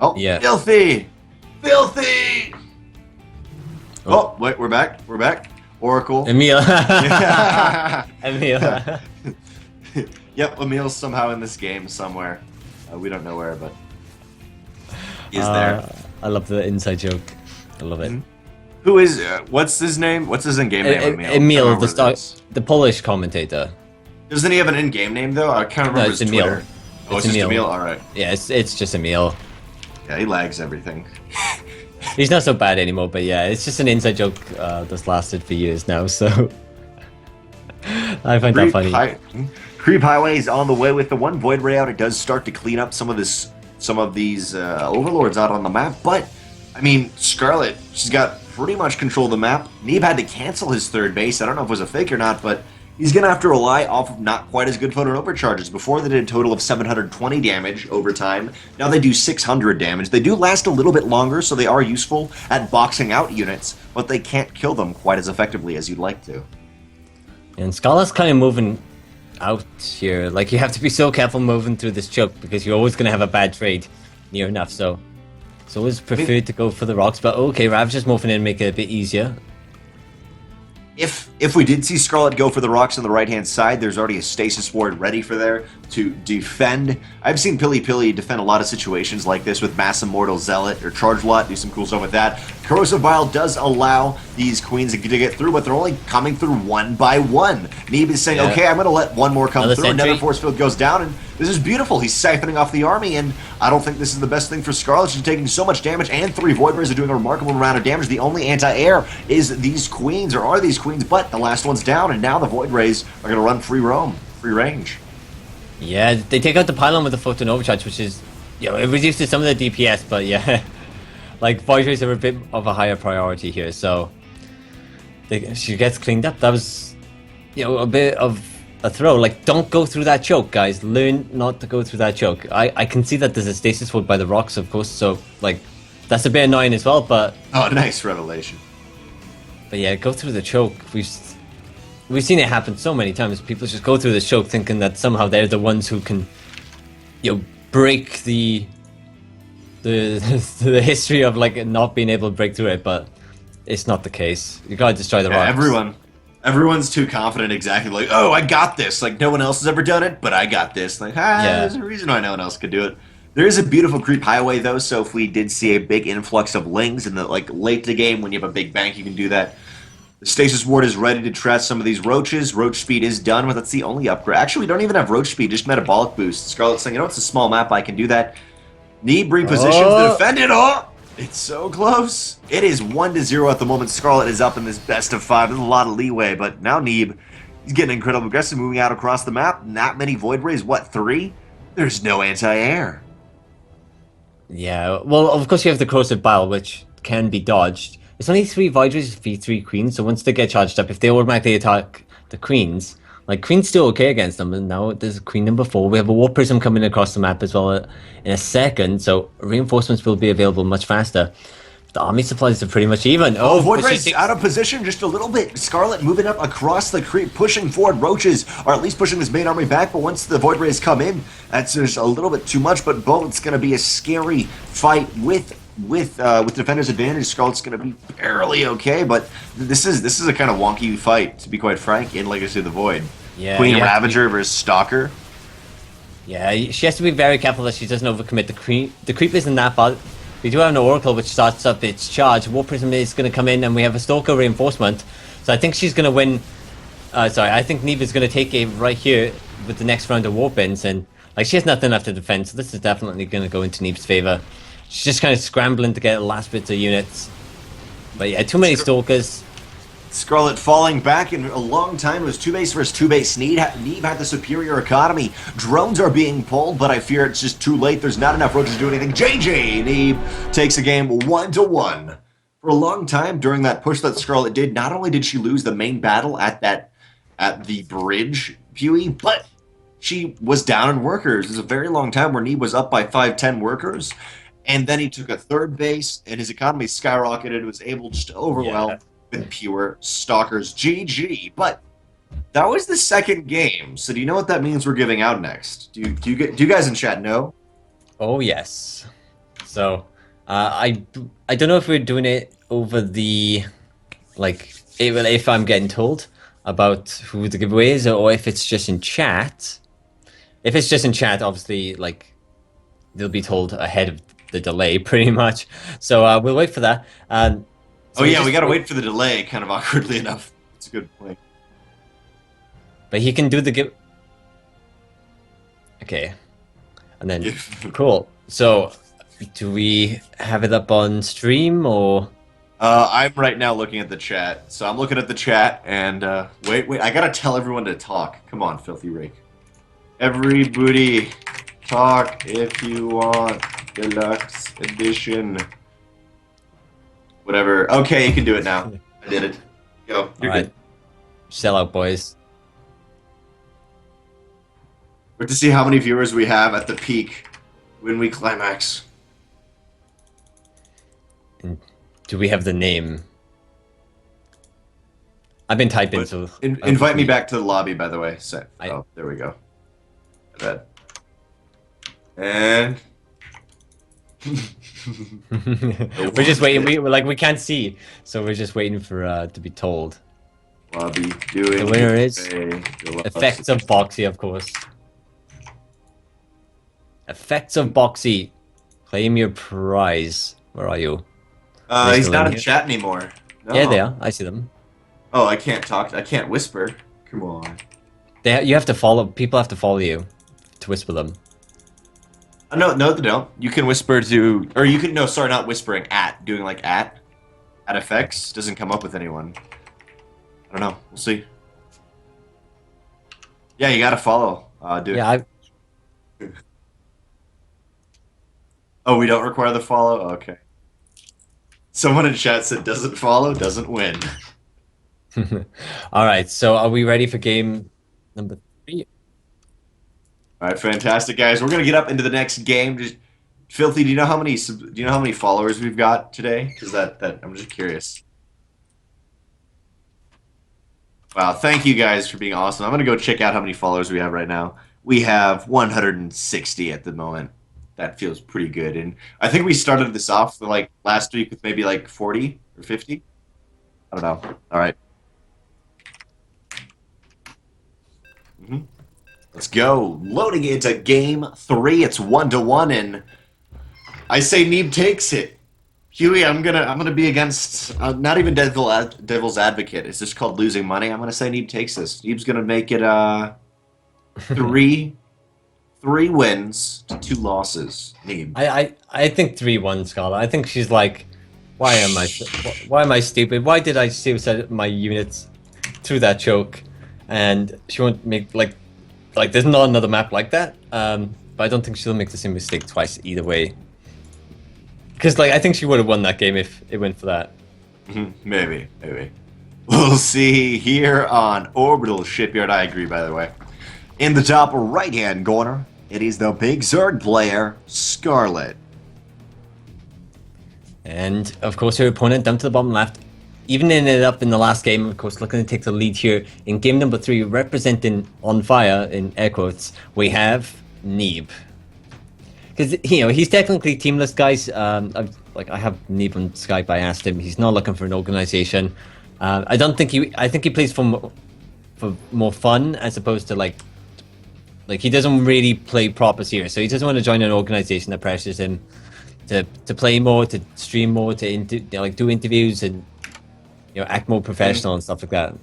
Oh, yeah. Filthy! Filthy! Oh, wait, we're back. We're back. Oracle. Emil. Emil. Yep, Emil's somehow in this game somewhere. We don't know where, but he's there. I love the inside joke. I love it. Mm-hmm. Who is, what's his name? What's his in-game name, Emil? Emil, the Polish commentator. Doesn't he have an in-game name, though? I can't remember his Emil. Twitter. Oh, it's just Emil? Alright. Yeah, it's just Emil. Yeah, he lags everything. He's not so bad anymore, but yeah, it's just an inside joke that's lasted for years now, so I find that funny. Creep Highway is on the way with the 1 Void Ray out. It does start to clean up some of these Overlords out on the map, but I mean, Scarlett, she's got pretty much control of the map. Neeb had to cancel his third base. I don't know if it was a fake or not, but he's going to have to rely off of not quite as good photon overcharges. Before they did a total of 720 damage over time. Now they do 600 damage. They do last a little bit longer, so they are useful at boxing out units, but they can't kill them quite as effectively as you'd like to. And Scarlett's kind of moving out here. You have to be so careful moving through this choke, because you're always going to have a bad trade near enough, so it's always preferred to go for the rocks. But okay, Rav's just moving in and make it a bit easier. If we did see Scarlett go for the rocks on the right-hand side, there's already a stasis ward ready for there to defend. I've seen Pili Pili defend a lot of situations like this with Mass Immortal Zealot or Charge Lot, do some cool stuff with that. Corrosive Bile does allow these queens to get through, but they're only coming through one by one. Neeb is saying, okay, I'm going to let one more come through. Another force field goes down, and this is beautiful. He's siphoning off the army, and I don't think this is the best thing for Scarlett. She's taking so much damage, and 3 Void Rays are doing a remarkable amount of damage. The only anti-air is these queens, or are these queens, but the last one's down, and now the Void Rays are going to run free roam, free range. Yeah, they take out the pylon with the photon overcharge, which is, it reduces some of the DPS, but yeah, like Void Rays are a bit of a higher priority here, so she gets cleaned up. That was, a bit of a throw. Like, don't go through that choke, guys. Learn not to go through that choke. I can see that there's a stasis ward by the rocks, of course, so, like, that's a bit annoying as well, but... Oh, nice revelation. But yeah, go through the choke. We've seen it happen so many times. People just go through the choke thinking that somehow they're the ones who can, break the history of like not being able to break through it. But it's not the case. You gotta destroy the rocks. Everyone's too confident. Exactly, like, oh, I got this. Like no one else has ever done it, but I got this. Like, there's a reason why no one else could do it. There is a beautiful creep highway though, so if we did see a big influx of lings in the late the game when you have a big bank, you can do that. The stasis ward is ready to trash some of these roaches. Roach speed is done, but that's the only upgrade. Actually, we don't even have roach speed, just metabolic boost. Scarlett's saying, it's a small map, I can do that. Neeb repositions the defended. Oh, it's so close. It is 1-0 at the moment. Scarlett is up in this best of 5. There's a lot of leeway, but now Neeb, he's getting incredibly aggressive, moving out across the map. Not many Void Rays. What, 3? There's no anti-air. Yeah, well, of course you have the Corrosive Bile, which can be dodged. It's only 3 Void Rays for 3 queens, so once they get charged up, if they automatically attack the queens, queen's still okay against them, and now there's queen number 4. We have a Warp Prism coming across the map as well in a second, so reinforcements will be available much faster. The army supplies are pretty much even. Oh, Void Rays out of position just a little bit. Scarlett moving up across the creep, pushing forward. Roaches are at least pushing this main army back, but once the Void Rays come in, that's just a little bit too much, but it's going to be a scary fight with defender's advantage. Scarlett's going to be barely okay, but this is a kind of wonky fight, to be quite frank, in Legacy of the Void. Yeah, Queen Ravager versus Stalker. Yeah, she has to be very careful that she doesn't overcommit. The creep isn't that bad. We do have an Oracle which starts up its charge. War Prism is going to come in, and we have a Stalker reinforcement. So I think she's going to win. I think Neeb is going to take aim right here with the next round of Warp Ins, and she has nothing left to defend, so this is definitely going to go into Neeb's favor. She's just kind of scrambling to get the last bits of units. But yeah, too many Stalkers. Scarlett falling back in a long time. It was 2 base versus 2 base. Neeb had the superior economy. Drones are being pulled, but I fear it's just too late. There's not enough roaches to do anything. JJ Neeb takes a game 1-1. For a long time during that push that Scarlett did, not only did she lose the main battle at the bridge, Huey, but she was down in workers. There's a very long time where Neeb was up by 5-10 workers, and then he took a 3rd base, and his economy skyrocketed and was able just to overwhelm with pure stalkers. GG. But that was the 2nd game. So do you know what that means we're giving out next? Do you guys in chat know? Oh yes. So I don't know if we're doing it over the if I'm getting told about who the giveaway is, or if it's just in chat. If it's just in chat, obviously they'll be told ahead of the delay pretty much. So we'll wait for that. So we gotta wait for the delay, kind of awkwardly enough. It's a good point. But he can do the give. Okay. And then, cool. So, do we have it up on stream, or? I'm right now looking at the chat. So I'm looking at the chat, and wait, I gotta tell everyone to talk. Come on, filthy rake. Everybody, talk if you want. Deluxe edition. Whatever. Okay, you can do it now. I did it. Go. You're good. Sell out, boys. We're to see how many viewers we have at the peak when we climax. Do we have the name? I've been typing, so... invite me back to the lobby, by the way. Oh, there we go. And... we're just waiting. We can't see, so we're just waiting for to be told. Lobby doing The winner is giveaway Effects of Boxy, of course. Effects of Boxy. Claim your prize. Where are you? He's still not in in here? chat anymore. No. Yeah, they are. I see them. Oh, I can't talk. I can't whisper. Come on. You have to follow. People have to follow you to whisper them. No, no, they don't. You can whisper to, or you can. No, sorry, not whispering. Doing like at effects doesn't come up with anyone. I don't know. We'll see. Yeah, you gotta follow. Dude. Yeah, Oh, we don't require the follow. Okay. Someone in chat said doesn't follow, doesn't win. All right. So, are we ready for game number 3? All right, fantastic, guys. We're gonna get up into the next game. Just filthy. Do you know how many? Followers we've got today? Because that I'm just curious. Wow, thank you guys for being awesome. I'm gonna go check out how many followers we have right now. We have 160 at the moment. That feels pretty good. And I think we started this off like last week with maybe like 40 or 50. I don't know. All right. Let's go. Loading into game 3. It's 1-1, and I say Neeb takes it. Huey, I'm gonna be against not even devil's advocate. It's just called losing money. I'm gonna say Neeb takes this. Neeb's gonna make it three wins to 2 losses. Neeb. I think 3-1, Scarlett. I think she's like, why am I stupid? Why did I suicide my units through that choke? And she won't make like there's not another map like that. But I don't think she'll make the same mistake twice either way. Because I think she would have won that game if it went for that. Maybe. We'll see here on Orbital Shipyard. I agree, by the way. In the top right-hand corner, it is the big Zerg player, Scarlett. And of course, her opponent down to the bottom left, even ended up in the last game, of course, looking to take the lead here in game number 3, representing on fire in air quotes. We have Neeb. Because he's technically teamless, guys. I have Neeb on Skype. I asked him. He's not looking for an organization. I think he plays for more fun as opposed to like he doesn't really play proper serious. So he doesn't want to join an organization that pressures him to play more, to stream more, to do interviews and act more professional and stuff like that.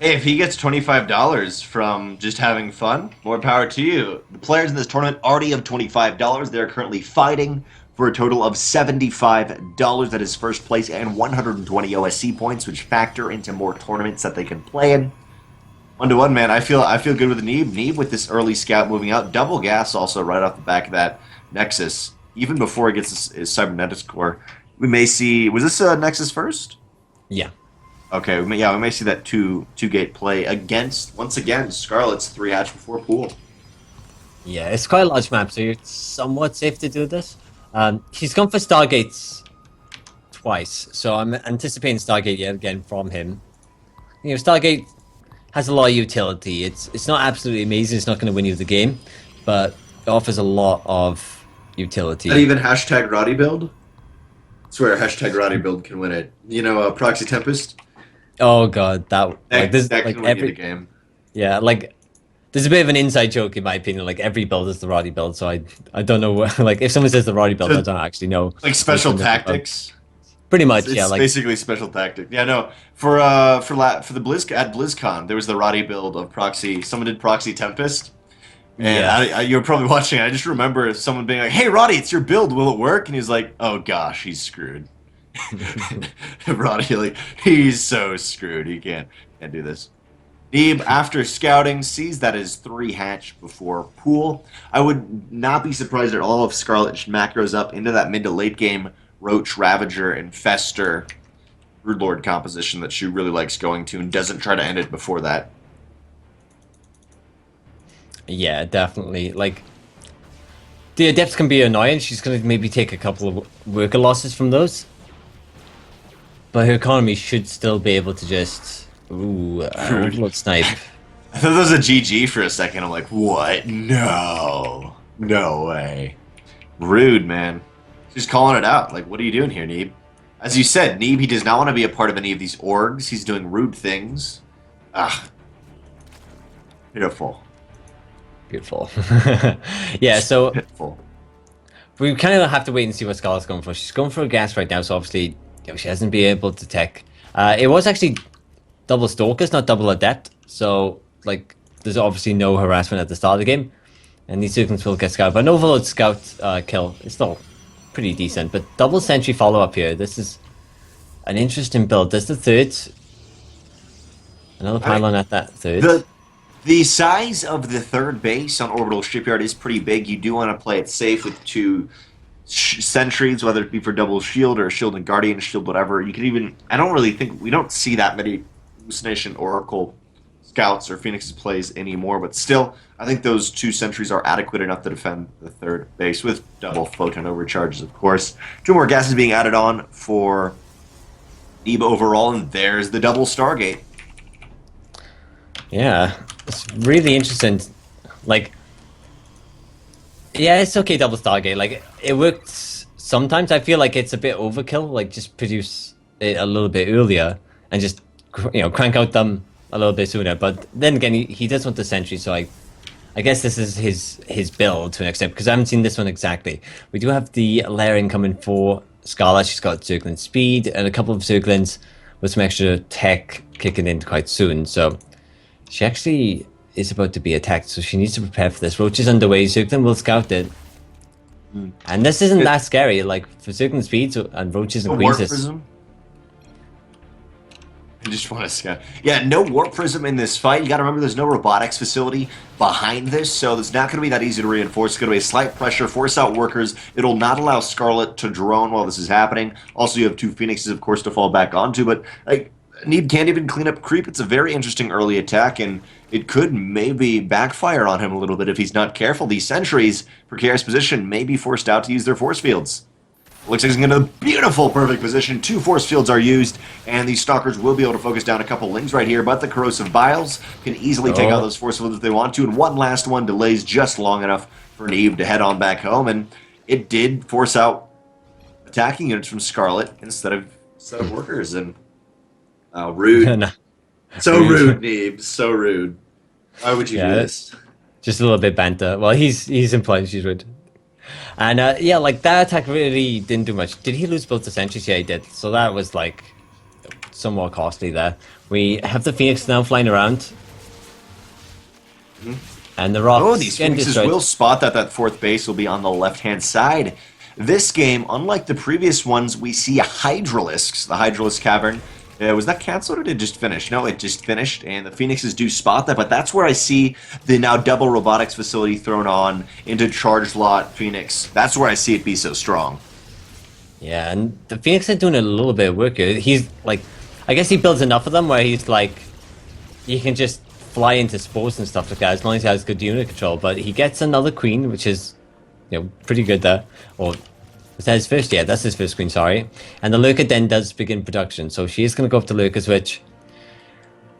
Hey, if he gets $25 from just having fun, more power to you. The players in this tournament already have $25. They're currently fighting for a total of $75. That is first place and 120 OSC points, which factor into more tournaments that they can play in. 1-1, man. I feel good with Neeb. Neeb with this early scout moving out. Double gas also right off the back of that Nexus. Even before he gets his cybernetics core. We may see... Was this Nexus first? Yeah. Okay, we may see that two-gate play against, once again, Scarlett's 3-hatch before pool. Yeah, it's quite a large map, so you're somewhat safe to do this. He's gone for Stargates twice, so I'm anticipating Stargate yet again from him. Stargate has a lot of utility. It's not absolutely amazing, it's not going to win you the game, but it offers a lot of utility. Not even hashtag Roddy build? I swear, hashtag Roddy build can win it. Proxy Tempest? Oh god, that can win you the game. Yeah, there's a bit of an inside joke in my opinion. Every build is the Roddy build, so I don't know if someone says the Roddy build, I don't actually know. Special tactics. Pretty much, it's basically special tactic. Yeah, no. For the at BlizzCon, there was the Roddy build of Proxy. Someone did Proxy Tempest. And you were probably watching. I just remember someone being like, "Hey, Roddy, it's your build. Will it work?" And he's like, "Oh gosh, he's screwed." Roddy, he's so screwed. He can't do this. Neeb, after scouting, sees that his 3-hatch before pool. I would not be surprised at all if Scarlett macros up into that mid to late game Roach, Ravager, and Fester Brood Lord composition that she really likes going to and doesn't try to end it before that. Yeah, definitely. The Adepts can be annoying. She's going to maybe take a couple of worker losses from those. But her economy should still be able to just... Ooh, Overlord Snipe. I thought that was a GG for a second. I'm like, what? No. No way. Rude, man. She's calling it out. What are you doing here, Neeb? As you said, Neeb, he does not want to be a part of any of these orgs. He's doing rude things. Ah, pitiful. Beautiful. Yeah, so Pitiful. we kind of have to wait and see what Scarlett's going for. She's going for a gas right now, so obviously she hasn't been able to tech. It was actually double Stalkers, not double Adept, so like there's obviously no harassment at the start of the game. And these Zerglings will get Scout, but an Overload Scout kill is still pretty decent. But double Sentry follow-up here, this is an interesting build. There's the third. Another pylon at that third. The size of the third base on Orbital Shipyard is pretty big. You do want to play it safe with two sentries, whether it be for double shield or shield and guardian shield, whatever. You can even, I don't really think, we don't see that many Hallucination Oracle Scouts or Phoenix's plays anymore, but still, I think those two sentries are adequate enough to defend the third base with double photon overcharges, of course. Two more gases being added on for Neeb overall, and there's the double Stargate. Yeah, it's really interesting. Like, yeah, it's okay, double Stargate. Like, it works sometimes. I feel like it's a bit overkill. Like, just produce it a little bit earlier and just, crank out them a little bit sooner. But then again, he does want the sentry, so I guess this is his build to an extent, because I haven't seen this one exactly. We do have the layering coming for Scarlett. She's got Zergling speed and a couple of Zerglings with some extra tech kicking in quite soon. So she actually is about to be attacked, so she needs to prepare for this. Roach is underway, Zergling will scout it. And this isn't that scary, like, for Zergling speed and Roaches and Queens. Prism. I just want to scout. Yeah, no Warp Prism in this fight. You got to remember there's no robotics facility behind this, so it's not going to be that easy to reinforce. It's going to be a slight pressure, force out workers. It'll not allow Scarlett to drone while this is happening. Also, you have two Phoenixes, of course, to fall back onto, but like, Neeb can't even clean up creep. It's a very interesting early attack, and it could maybe backfire on him a little bit if he's not careful. These sentries, precarious position, may be forced out to use their force fields. Looks like he's in a beautiful, perfect position. Two force fields are used, and these stalkers will be able to focus down a couple lings right here, but the corrosive biles can easily take out those force fields if they want to, and one last one delays just long enough for Neeb to head on back home, and it did force out attacking units from Scarlett instead of workers, and rude. No. So rude, Neeb. So rude. Why would you do this? Just a little bit banter. Well, he's implying she's rude. And yeah, like, that attack really didn't do much. Did he lose both the sentries? Yeah, he did. So that was, like, somewhat costly there. We have the Phoenix now flying around. And the rocks. Oh, these Phoenixes will spot that fourth base will be on the left-hand side. This game, unlike the previous ones, we see Hydralisks, the Hydralisk Cavern. Was that canceled or did it just finish? No, it just finished, and the Phoenixes do spot that, but that's where I see the now double robotics facility thrown on into Charge Lot Phoenix. That's where I see it be so strong. Yeah, and the Phoenix is doing a little bit of work here. He's, like, I guess he builds enough of them where he's, like, he can just fly into spores and stuff like that as long as he has good unit control, but he gets another queen, which is, pretty good there. Or was that his first? Yeah, that's his first queen, sorry. And the Lurker then does begin production, so she is going to go up to Lurkers, which,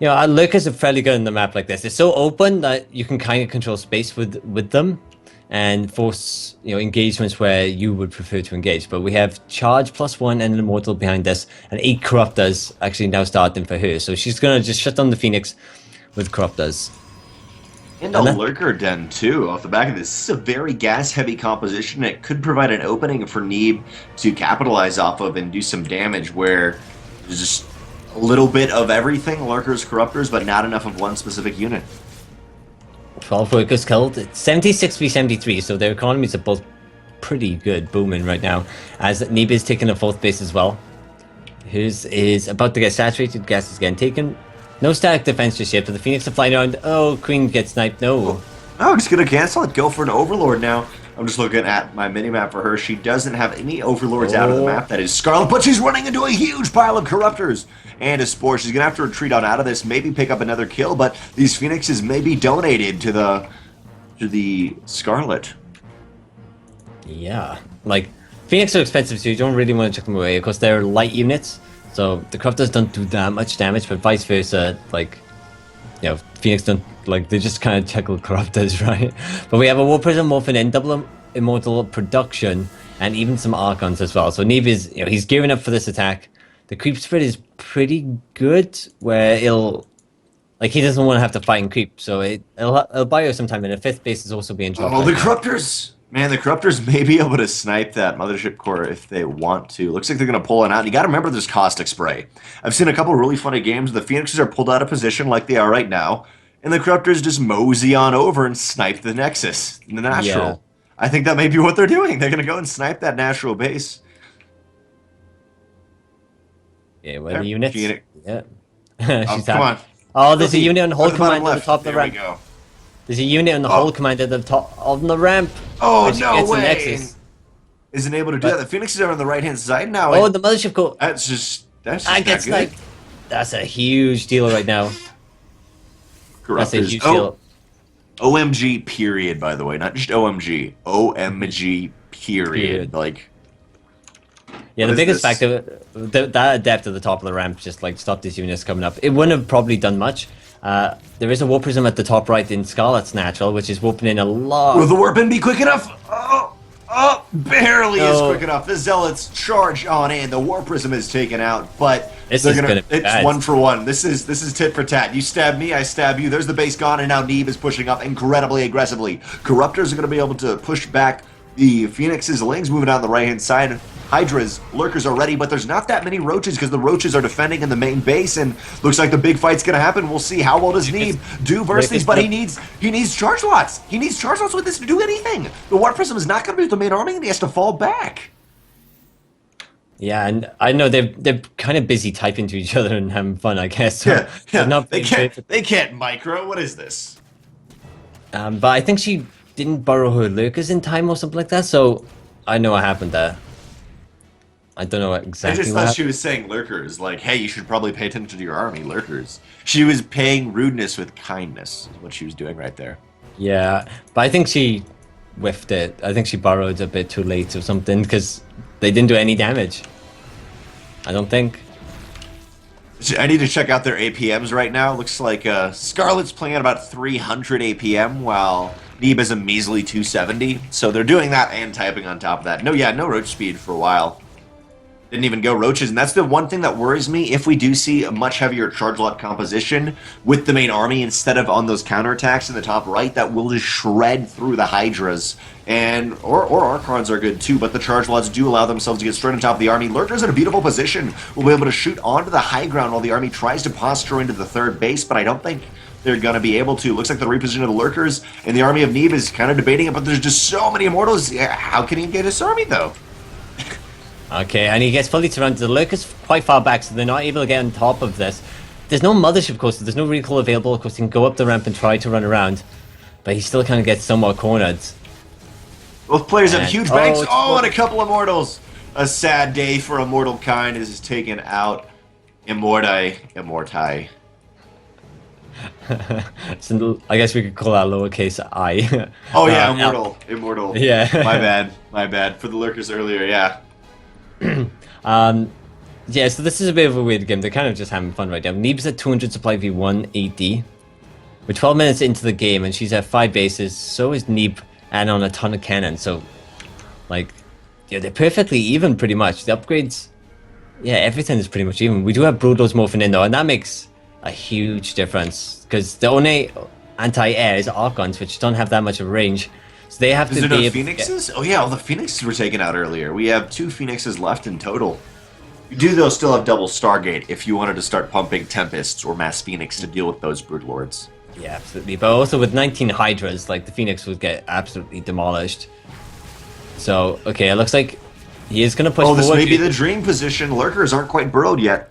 Lurkers are fairly good on the map like this. It's so open that you can kind of control space with them and force, engagements where you would prefer to engage. But we have Charge +1 and an Immortal behind us, and 8 Corruptors actually now starting for her. So she's going to just shut down the Phoenix with Corruptors. And a Lurker Den, too, off the back of this. This is a very gas-heavy composition. It could provide an opening for Neeb to capitalize off of and do some damage where there's just a little bit of everything, Lurkers, Corruptors, but not enough of one specific unit. 12 workers killed. It's 76 v 73, so their economies are both pretty good, booming right now. As Neeb is taking a fourth base as well. His is about to get saturated, gas is getting taken. No static defense just yet, but the Phoenix are flying around. Oh, Queen gets sniped. No. Oh, just gonna cancel it. Go for an Overlord now. I'm just looking at my mini-map for her. She doesn't have any Overlords out of the map. That is Scarlett, but she's running into a huge pile of Corruptors. And a Spore. She's gonna have to retreat on out of this, maybe pick up another kill, but these Phoenixes may be donated to the Scarlett. Yeah. Like, Phoenix are expensive, so you don't really want to chuck them away. Of course, they're light units. So the Corruptors don't do that much damage, but vice versa, like, Phoenix don't, like, they just kind of tickle Corruptors, right? But we have a War Prism morphing in, double Immortal production, and even some Archons as well. So Neeb is, he's gearing up for this attack. The creep spread is pretty good, where Like he doesn't want to have to fight and creep, so it'll buy her some time. And the fifth base is also being dropped. Oh, the right now. Corruptors! Man, the Corruptors may be able to snipe that Mothership Core if they want to. Looks like they're going to pull it out. You got to remember there's Caustic Spray. I've seen a couple really funny games. The Phoenixes are pulled out of position like they are right now, and the Corruptors just mosey on over and snipe the Nexus, the Natural. Yeah. I think that may be what they're doing. They're going to go and snipe that Natural base. Yeah, where the units? Phoenix. Yeah. Oh, come on. Oh, there's a unit on the whole bottom command at the left. top of the There we ramp. go. There's a unit on the whole command at the top of the ramp. Oh, which no gets the way! Nexus. Isn't able to do that. The Phoenixes are on the right-hand side now. Oh, the mothership core. That's just I not get good. sniped. That's a huge deal right now. That's a Corruptors. huge Oh, deal. OMG period, by the way. Not just OMG. OMG period. Period. Like, Yeah, what the is biggest this? factor, that adept at the top of the ramp just like stopped these units coming up. It wouldn't have probably done much. There is a warp prism at the top right in Scarlett's natural, which is warping in a lot. will the warping be quick enough? Oh, barely is No. quick enough. The Zealots charge on in. The War Prism is taken out, but This they're is gonna be it's bad. 1 for 1. This is tit for tat. You stab me, I stab you. There's the base gone, and now Neeb is pushing up incredibly aggressively. Corruptors are going to be able to push back the Phoenix's. Lings moving down the right-hand side. Hydras, Lurkers are ready, but there's not that many Roaches because the Roaches are defending in the main base, and looks like the big fight's going to happen. We'll see how well does Neeb do versus these, but he needs charge lots. He needs charge lots with this to do anything. The War Prism is not going to be with the main army, and he has to fall back. Yeah, and I know they're kind of busy typing to each other and having fun, I guess. So Yeah, they're not they being can't. perfect. They can't micro. What is this? But I think she didn't borrow her lurkers in time or something like that. So I know what happened there. I don't know I exactly just what thought she happened. was saying lurkers, like, hey, you should probably pay attention to your army, lurkers. She was paying rudeness with kindness, is what she was doing right there. Yeah, but I think she whiffed it. I think she borrowed a bit too late or something because they didn't do any damage. I don't think. I need to check out their APMs right now. Looks like Scarlett's playing at about 300 APM, while Neeb is a measly 270. So they're doing that and typing on top of that. No roach speed for a while. Didn't even go roaches, and that's the one thing that worries me. If we do see a much heavier charge lot composition with the main army instead of on those counterattacks in the top right, that will just shred through the Hydras. And or Archons are good too, but the charge lots do allow themselves to get straight on top of the army. Lurkers in a beautiful position will be able to shoot onto the high ground while the army tries to posture into the third base, but I don't think they're going to be able to. Looks like the reposition of the Lurkers and the army of Neeb is kind of debating it, but there's just so many Immortals. Yeah, how can he get his army though? Okay, and he gets fully surrounded. The lurkers quite far back, so they're not able to get on top of this. There's no mothership course, so there's no recall available. Of course, he can go up the ramp and try to run around, but he still kind of gets somewhat cornered. Both players have And- huge oh, banks. it's Oh, more- and a couple Immortals. A sad day for immortal kind is taken out. Immorti. So I guess we could call that lowercase I. Oh yeah, L. immortal. Yeah. My bad. For the lurkers earlier, yeah. Yeah, so this is a bit of a weird game. They're kind of just having fun right now. Neeb's at 200 supply v1 AD. We're 12 minutes into the game, and she's at 5 bases. So is Neeb, and on a ton of cannons. So, like, yeah, they're perfectly even pretty much. The upgrades, yeah, everything is pretty much even. We do have Broodlords morphing in though, and that makes a huge difference because the only anti-air is Archons, which don't have that much of range. So they have Is to there be no able to get- Phoenixes? Oh yeah, all the Phoenixes were taken out earlier. We have 2 Phoenixes left in total. You do though still have double Stargate if you wanted to start pumping Tempests or Mass Phoenix to deal with those Broodlords. Yeah, absolutely. But also with 19 Hydras, like the Phoenix would get absolutely demolished. So, okay, it looks like he is going to push Oh, this forward. may be the dream position. Lurkers aren't quite burrowed yet.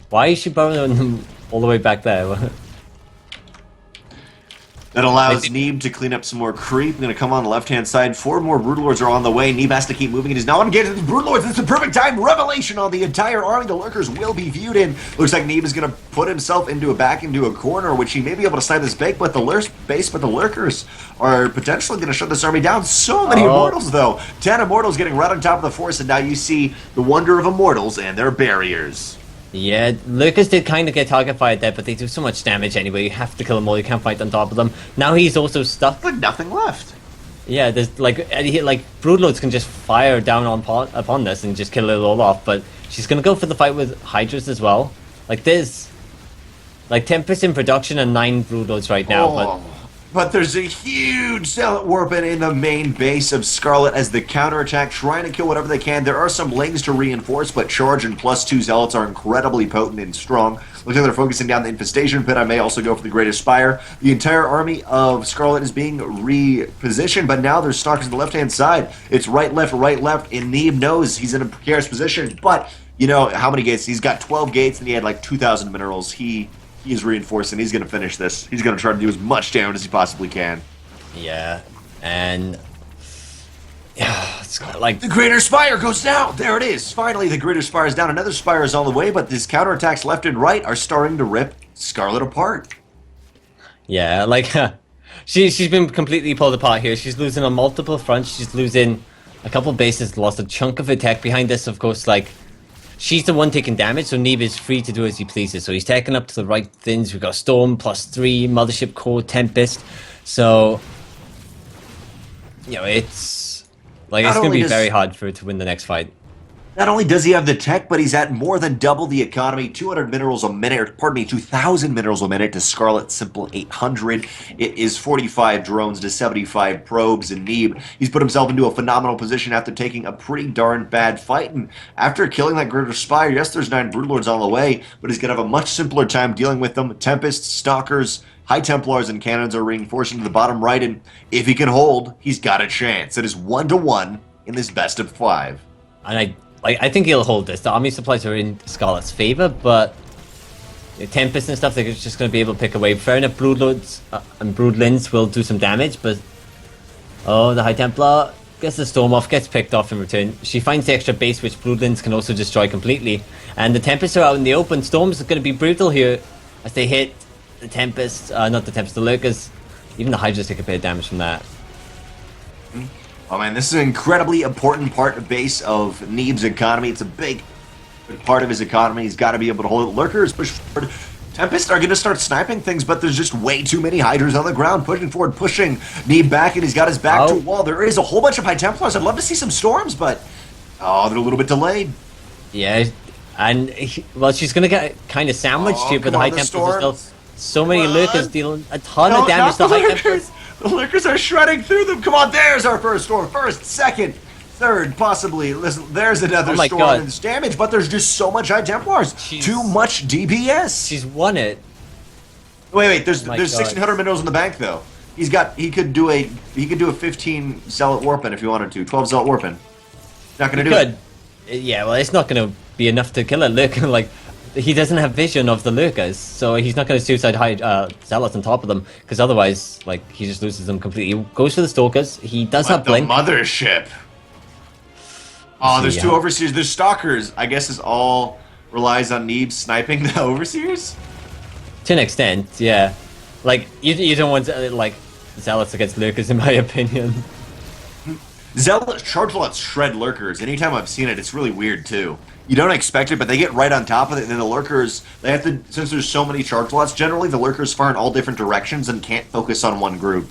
Why is she burrowing them all the way back there? That allows Neeb to clean up some more creep. Going to come on the left-hand side. 4 more Broodlords are on the way. Neeb has to keep moving. It is now engaged with the Broodlords. It's the perfect time. Revelation on the entire army. The Lurkers will be viewed in. Looks like Neeb is going to put himself into a corner, which he may be able to snipe this base, but the Lurkers are potentially going to shut this army down. So many Immortals, though. 10 Immortals getting right on top of the force, and now you see the wonder of Immortals and their barriers. Yeah, Lucas did kind of get target fired there, but they do so much damage anyway. You have to kill them all. You can't fight on top of them. Now he's also stuck. But nothing left. Yeah, there's like Broodlords can just fire down upon this and just kill it all off. But she's gonna go for the fight with Hydras as well. Like there's Like 10% in production and 9 Broodlords right now, but But there's a huge Zealot Warpin in the main base of Scarlett as the counterattack, trying to kill whatever they can. There are some lings to reinforce, but Charge and +2 Zealots are incredibly potent and strong. Looks like they're focusing down the Infestation Pit. I may also go for the Greatest Spire. The entire army of Scarlett is being repositioned, but now there's Stalkers on the left-hand side. It's right, left, and Neeb knows he's in a precarious position, but you know how many gates? He's got 12 gates, and he had like 2,000 minerals. He's reinforcing. He's going to finish this. He's going to try to do as much damage as he possibly can. yeah, and yeah, it's like The Greater Spire goes down. There it is. Finally, the Greater Spire is down. Another Spire is on the way, but these counterattacks left and right are starting to rip Scarlett apart. yeah, like she's been completely pulled apart here. She's losing on multiple fronts. She's losing a couple bases, lost a chunk of her tech behind this. Of course, like she's the one taking damage, so Neeb is free to do as he pleases. So he's taking up to the right things. We've got Storm +3, Mothership Core, Tempest. So you know it's like it's going to be very hard for her to win the next fight. Not only does he have the tech, but he's at more than double the economy. 200 minerals a minute, pardon me, 2,000 minerals a minute to Scarlett's simple 800. It is 45 drones to 75 probes, and Neeb, he's put himself into a phenomenal position after taking a pretty darn bad fight. And after killing that Greater Spire, yes, there's 9 Broodlords on the way, but he's going to have a much simpler time dealing with them. Tempests, Stalkers, High Templars, and Cannons are reinforcing to the bottom right, and if he can hold, he's got a chance. It is 1-1 in this best of 5. And I think he'll hold this. The army supplies are in Scarlett's favor, but the Tempest and stuff, they're just going to be able to pick away. Fair enough, Broodlords and Broodlings will do some damage, but oh, the High Templar gets the Storm off, gets picked off in return. She finds the extra base, which Broodlings can also destroy completely. And the Tempests are out in the open. Storms are going to be brutal here as they hit the Tempest, not the Tempest, the Lurkers. Even the Hydras take a bit of damage from that. Oh man, this is an incredibly important base of Neeb's economy. It's a big part of his economy. He's got to be able to hold it. Lurkers push forward. Tempest are going to start sniping things, but there's just way too many Hydras on the ground. Pushing forward, pushing Neeb back, and he's got his back to a wall. There is a whole bunch of High Templars. I'd love to see some Storms, but oh, they're a little bit delayed. Yeah, and well, she's going to get kind of sandwiched here, but the High Templars are still so many Lurkers dealing a ton of damage to High Templars. The Lurkers are shredding through them. Come on, there's our first storm. First, second, third, possibly. Listen, there's another storm and it's damage, but there's just so much High Templars. Too much DPS. She's won it. Wait. There's 1,600 minerals in the bank though. He could do a 15 Zealot Warpin if he wanted to. 12 Zealot Warpin. Not gonna do it. Yeah, well, it's not gonna be enough to kill a Lurker. Like, he doesn't have vision of the Lurkers, so he's not going to suicide Zealots on top of them, because otherwise, like, he just loses them completely. He goes for the Stalkers. He does have Blink. The Mothership. Oh, there's 2 Overseers. There's Stalkers. I guess this all relies on Neeb sniping the Overseers? To an extent, yeah. Like, you don't want, like, Zealots against Lurkers, in my opinion. Charge lots shred Lurkers. Anytime I've seen it, it's really weird, too. You don't expect it, but they get right on top of it, and then the Lurkers, they have to, since there's so many charge lots, generally the Lurkers fire in all different directions and can't focus on one group.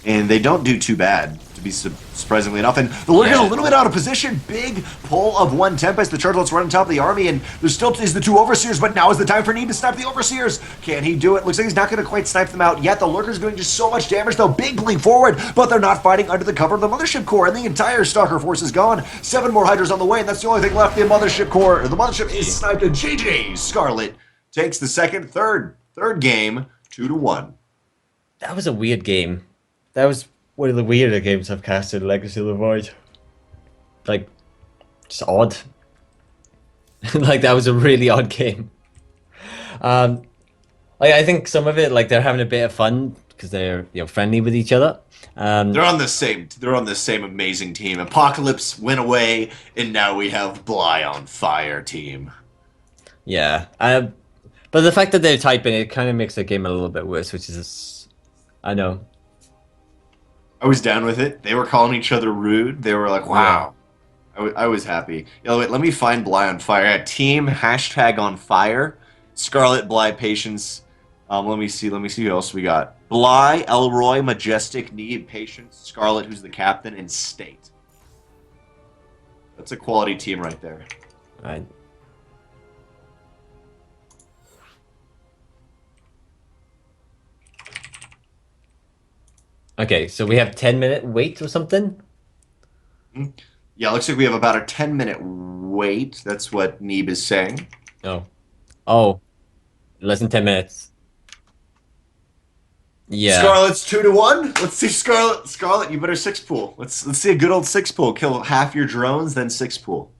And they don't do too bad, to be surprisingly enough. And the Lurkers a little bit out of position. Big pull of one Tempest. The charge lots right on top of the army, and there still is the 2 Overseers, but now is the time for Neeb to snipe the Overseers. Can he do it? Looks like he's not going to quite snipe them out yet. The Lurkers doing just so much damage, though. Big blink forward, but they're not fighting under the cover of the Mothership Core, and the entire Stalker force is gone. 7 more Hydras on the way, and that's the only thing left. The Mothership Core. The Mothership is sniped, and GG Scarlett takes the third game, 2-1. That was a weird game. That was one of the weirder games I've casted in Legacy of the Void. Like, just odd. Like, that was a really odd game. Like, I think some of it, like, they're having a bit of fun because they're, you know, friendly with each other. They're on the same amazing team. Apocalypse went away, and now we have Bly on fire team. Yeah. But the fact that they're typing, it kind of makes the game a little bit worse, which is, I know. I was down with it. They were calling each other rude. They were like, wow. Yeah. I was happy. Yo, wait, let me find Bly on fire. Team #on fire. Scarlett, Bly, Patience. Let me see who else we got. Bly, Elroy, Majestic, Neeb, Patience, Scarlett, who's the captain, and State. That's a quality team right there. All right. Okay, so we have 10-minute wait or something? Yeah, looks like we have about a 10-minute wait. That's what Neeb is saying. No. Oh, less than 10 minutes. Yeah. Scarlett's 2-1. Let's see Scarlett. Scarlett, you better six pool. Let's see a good old six pool. Kill half your drones, then six pool.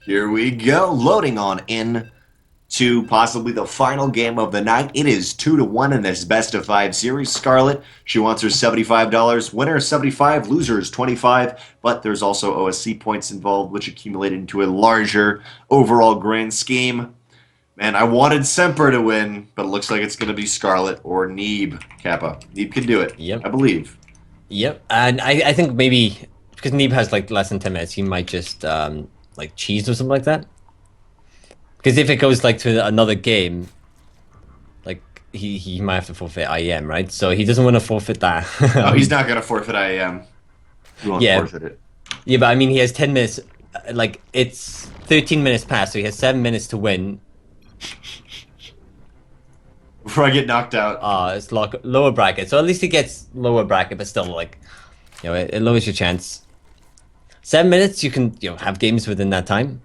Here we go. Loading on in to possibly the final game of the night. It is 2-1 in this best of 5 series. Scarlett, she wants her $75. Winner 75, losers 25. But there's also OSC points involved, which accumulate into a larger overall grand scheme. Man, I wanted Semper to win, but it looks like it's going to be Scarlett or Neeb. Kappa. Neeb can do it. Yep. I believe. Yep. And I think maybe because Neeb has like less than 10 minutes, he might just like cheese or something like that. Because if it goes like to another game, like he might have to forfeit IEM, right? So he doesn't want to forfeit that. Oh, he's not going to forfeit IEM. He won't forfeit it. Yeah, but I mean, he has 10 minutes. Like it's 13 minutes past, so he has 7 minutes to win. Before I get knocked out. It's lower bracket, so at least he gets lower bracket, but still, like, you know, it lowers your chance. 7 minutes, you can have games within that time.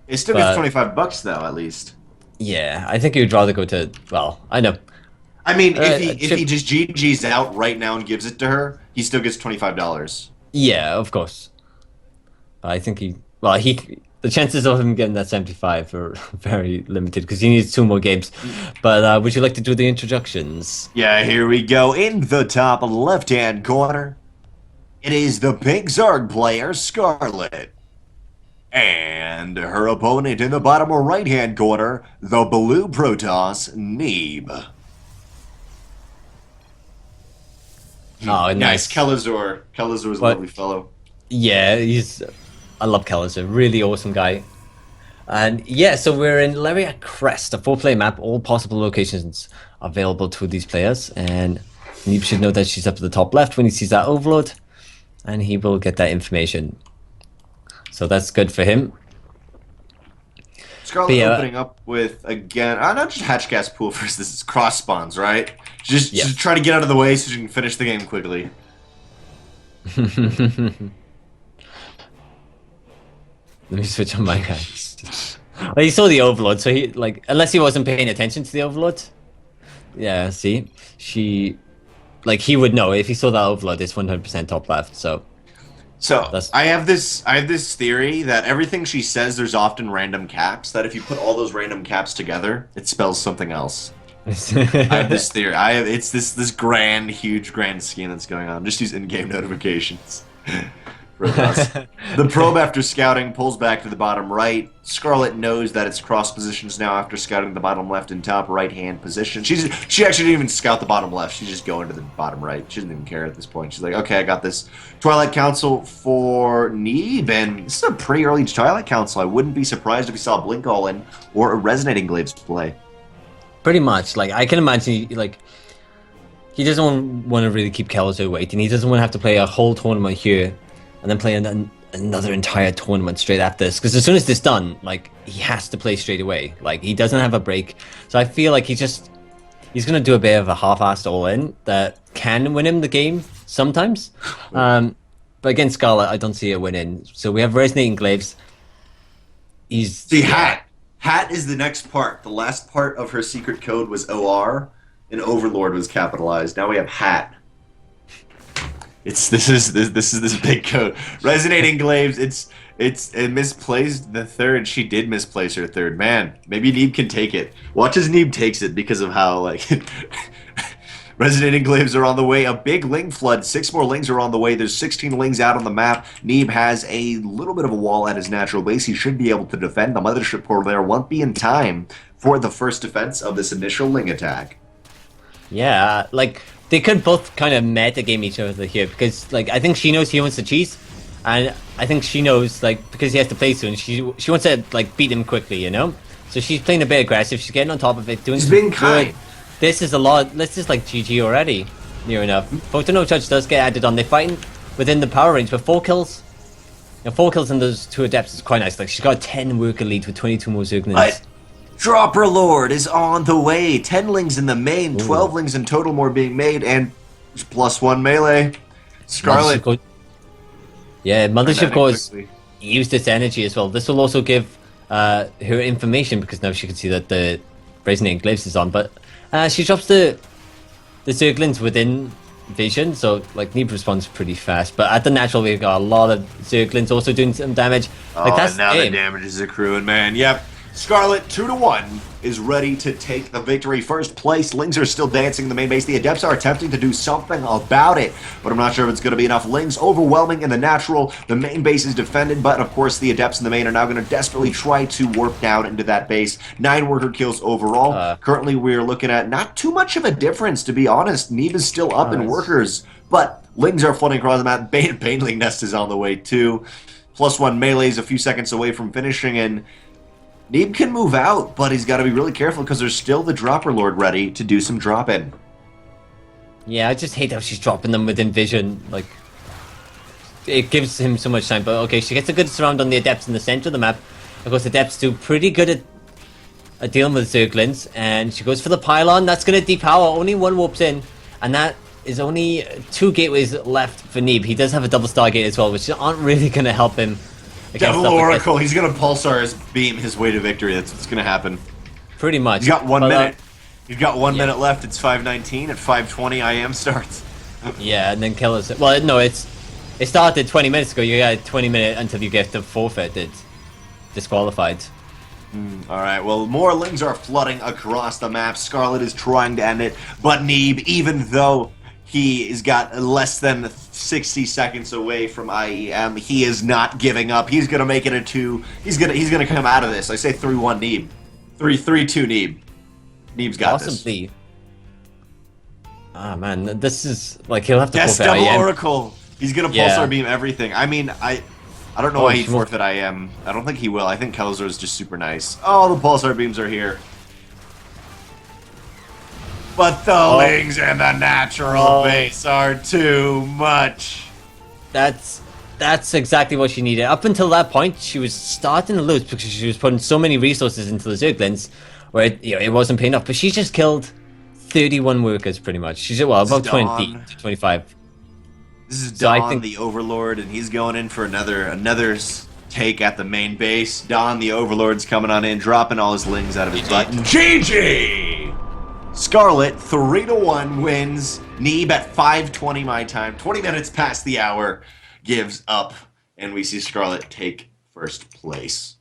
It still gets $25 though, at least. Yeah, I think you'd rather go to. Well, I know. I mean, if he just GG's out right now and gives it to her, he still gets $25. Yeah, of course. I think the chances of him getting that 75 are very limited because he needs 2 more games. But would you like to do the introductions? Yeah, here we go. In the top left-hand corner, it is the Big Zarg player, Scarlett. And her opponent in the bottom right-hand corner, the Blue Protoss, Neeb. Oh, nice. Kelazor. Kelazor's a lovely fellow. Yeah, I love Kelazor. Really awesome guy. And yeah, so we're in Leria Crest, a 4-player map. All possible locations available to these players. And Neeb should know that she's up at the top left when he sees that Overlord. And he will get that information. So that's good for him. Scarlett opening up with, again, not just Hatchcast Pool first, this is cross spawns, right? Just try to get out of the way so you can finish the game quickly. Let me switch on my guys. Well, he saw the Overlord, so he, like, unless he wasn't paying attention to the Overlord. Yeah, see? He would know. If he saw that Overlord, it's 100% top left, so... I have this theory that everything she says, there's often random caps, that if you put all those random caps together, it spells something else. I have this theory. It's this grand, huge grand scheme that's going on. Just use in-game notifications. The probe after scouting pulls back to the bottom right. Scarlett knows that it's cross positions now after scouting the bottom left and top right hand position. She actually didn't even scout the bottom left. She's just going to the bottom right. She doesn't even care at this point. She's like, okay, I got this. Twilight Council for Neeb, and this is a pretty early Twilight Council. I wouldn't be surprised if we saw Blink All In or a Resonating Glaives play. Pretty much. Like, I can imagine, like, he doesn't want to really keep Kelazor waiting. He doesn't want to have to play a whole tournament here and then play another entire tournament straight after this. Because as soon as this done, like, he has to play straight away. Like, he doesn't have a break. So I feel like he's going to do a bit of a half-assed all-in that can win him the game sometimes. But against Scarlett, I don't see it winning. So we have Resonating Glaives. Hat. Hat is the next part. The last part of her secret code was OR, and Overlord was capitalized. Now we have Hat. This is this big code. Resonating Glaives. It misplaced the third. She did misplace her third. Man, maybe Neeb can take it. Watch as Neeb takes it because of how, like, Resonating Glaives are on the way. A big Ling flood. 6 more Lings are on the way. There's 16 Lings out on the map. Neeb has a little bit of a wall at his natural base. He should be able to defend. The Mothership portal there won't be in time for the first defense of this initial Ling attack. Yeah, like, they could both kind of metagame each other here because, like, I think she knows he wants to cheese, and I think she knows, like, because he has to play soon, she wants to, like, beat him quickly, you know? So she's playing a bit aggressive, she's getting on top of it, doing She's being kind. This is a lot, this is like GG already, near enough. Photo No Touch does get added on, they're fighting within the power range, but 4 kills. Now 4 kills in those 2 adepts is quite nice, like, she's got a 10 worker lead with 22 more Zerglings. Dropper Lord is on the way. 10 lings in the main, 12 lings in total more being made, and +1 melee. Scarlett. Yeah, Mothership Core's quickly. used its energy as well. This will also give her information because now she can see that the Resonating Glyphs is on. But she drops the Zerglings within vision, so like Neeb responds pretty fast. But at the natural, we've got a lot of Zerglings also doing some damage. Like that's and now the damage is accruing, man. Yep. Scarlett 2-1 is ready to take the victory. First place. Lings are still dancing in the main base. The Adepts are attempting to do something about it, but I'm not sure if it's going to be enough. Lings overwhelming in the natural. The main base is defended, but of course the Adepts in the main are now going to desperately try to warp down into that base. 9 worker kills overall. Currently, we're looking at not too much of a difference, to be honest. Neeb is still up in workers, but Lings are flooding across the map. Baneling Nest is on the way too. +1 melee is a few seconds away from finishing, and Neeb can move out, but he's got to be really careful because there's still the Dropper Lord ready to do some drop-in. Yeah, I just hate how she's dropping them within vision. Like, it gives him so much time. But okay, she gets a good surround on the Adepts in the center of the map. Of course, Adepts do pretty good at dealing with Zerglings, and she goes for the pylon. That's going to depower. Only one warps in, and that is only 2 gateways left for Neeb. He does have a double Stargate as well, which aren't really going to help him. Devil Oracle, he's going to Pulsar his beam his way to victory. That's what's going to happen. Pretty much. He's got 1 minute. He's got 1 minute left. It's 5:19. At 5:20, IM starts. Yeah, and then kill us. Well, no, it started 20 minutes ago. You got a 20-minute until you get the forfeited, disqualified. All right, well, more Lings are flooding across the map. Scarlett is trying to end it, but Neeb, even though he has got less than 60 seconds away from IEM, he is not giving up. He's gonna make it a 2. He's gonna come out of this. I say 3-1 Neeb. 3-2 Neeb. Neeb's got Possibly. Ah man, this is like he'll have to this. forfeit Devil IEM. Oracle. He's gonna Pulsar beam everything. I mean, I don't know why he'd forfeit IM. I don't think he will. I think Kelzor is just super nice. Oh, the Pulsar beams are here. But the Lings and the natural base are too much. That's exactly what she needed. Up until that point, she was starting to lose because she was putting so many resources into the Zerglings, where it wasn't paying off. But she just killed 31 workers pretty much. She's about 20 to 25. This is Dawn, the Overlord, and he's going in for another take at the main base. Dawn, the Overlord's coming on in, dropping all his Lings out of his butt. GG! Scarlett, 3-1 wins. Neeb at 5:20 my time. 20 minutes past the hour, gives up, and we see Scarlett take first place.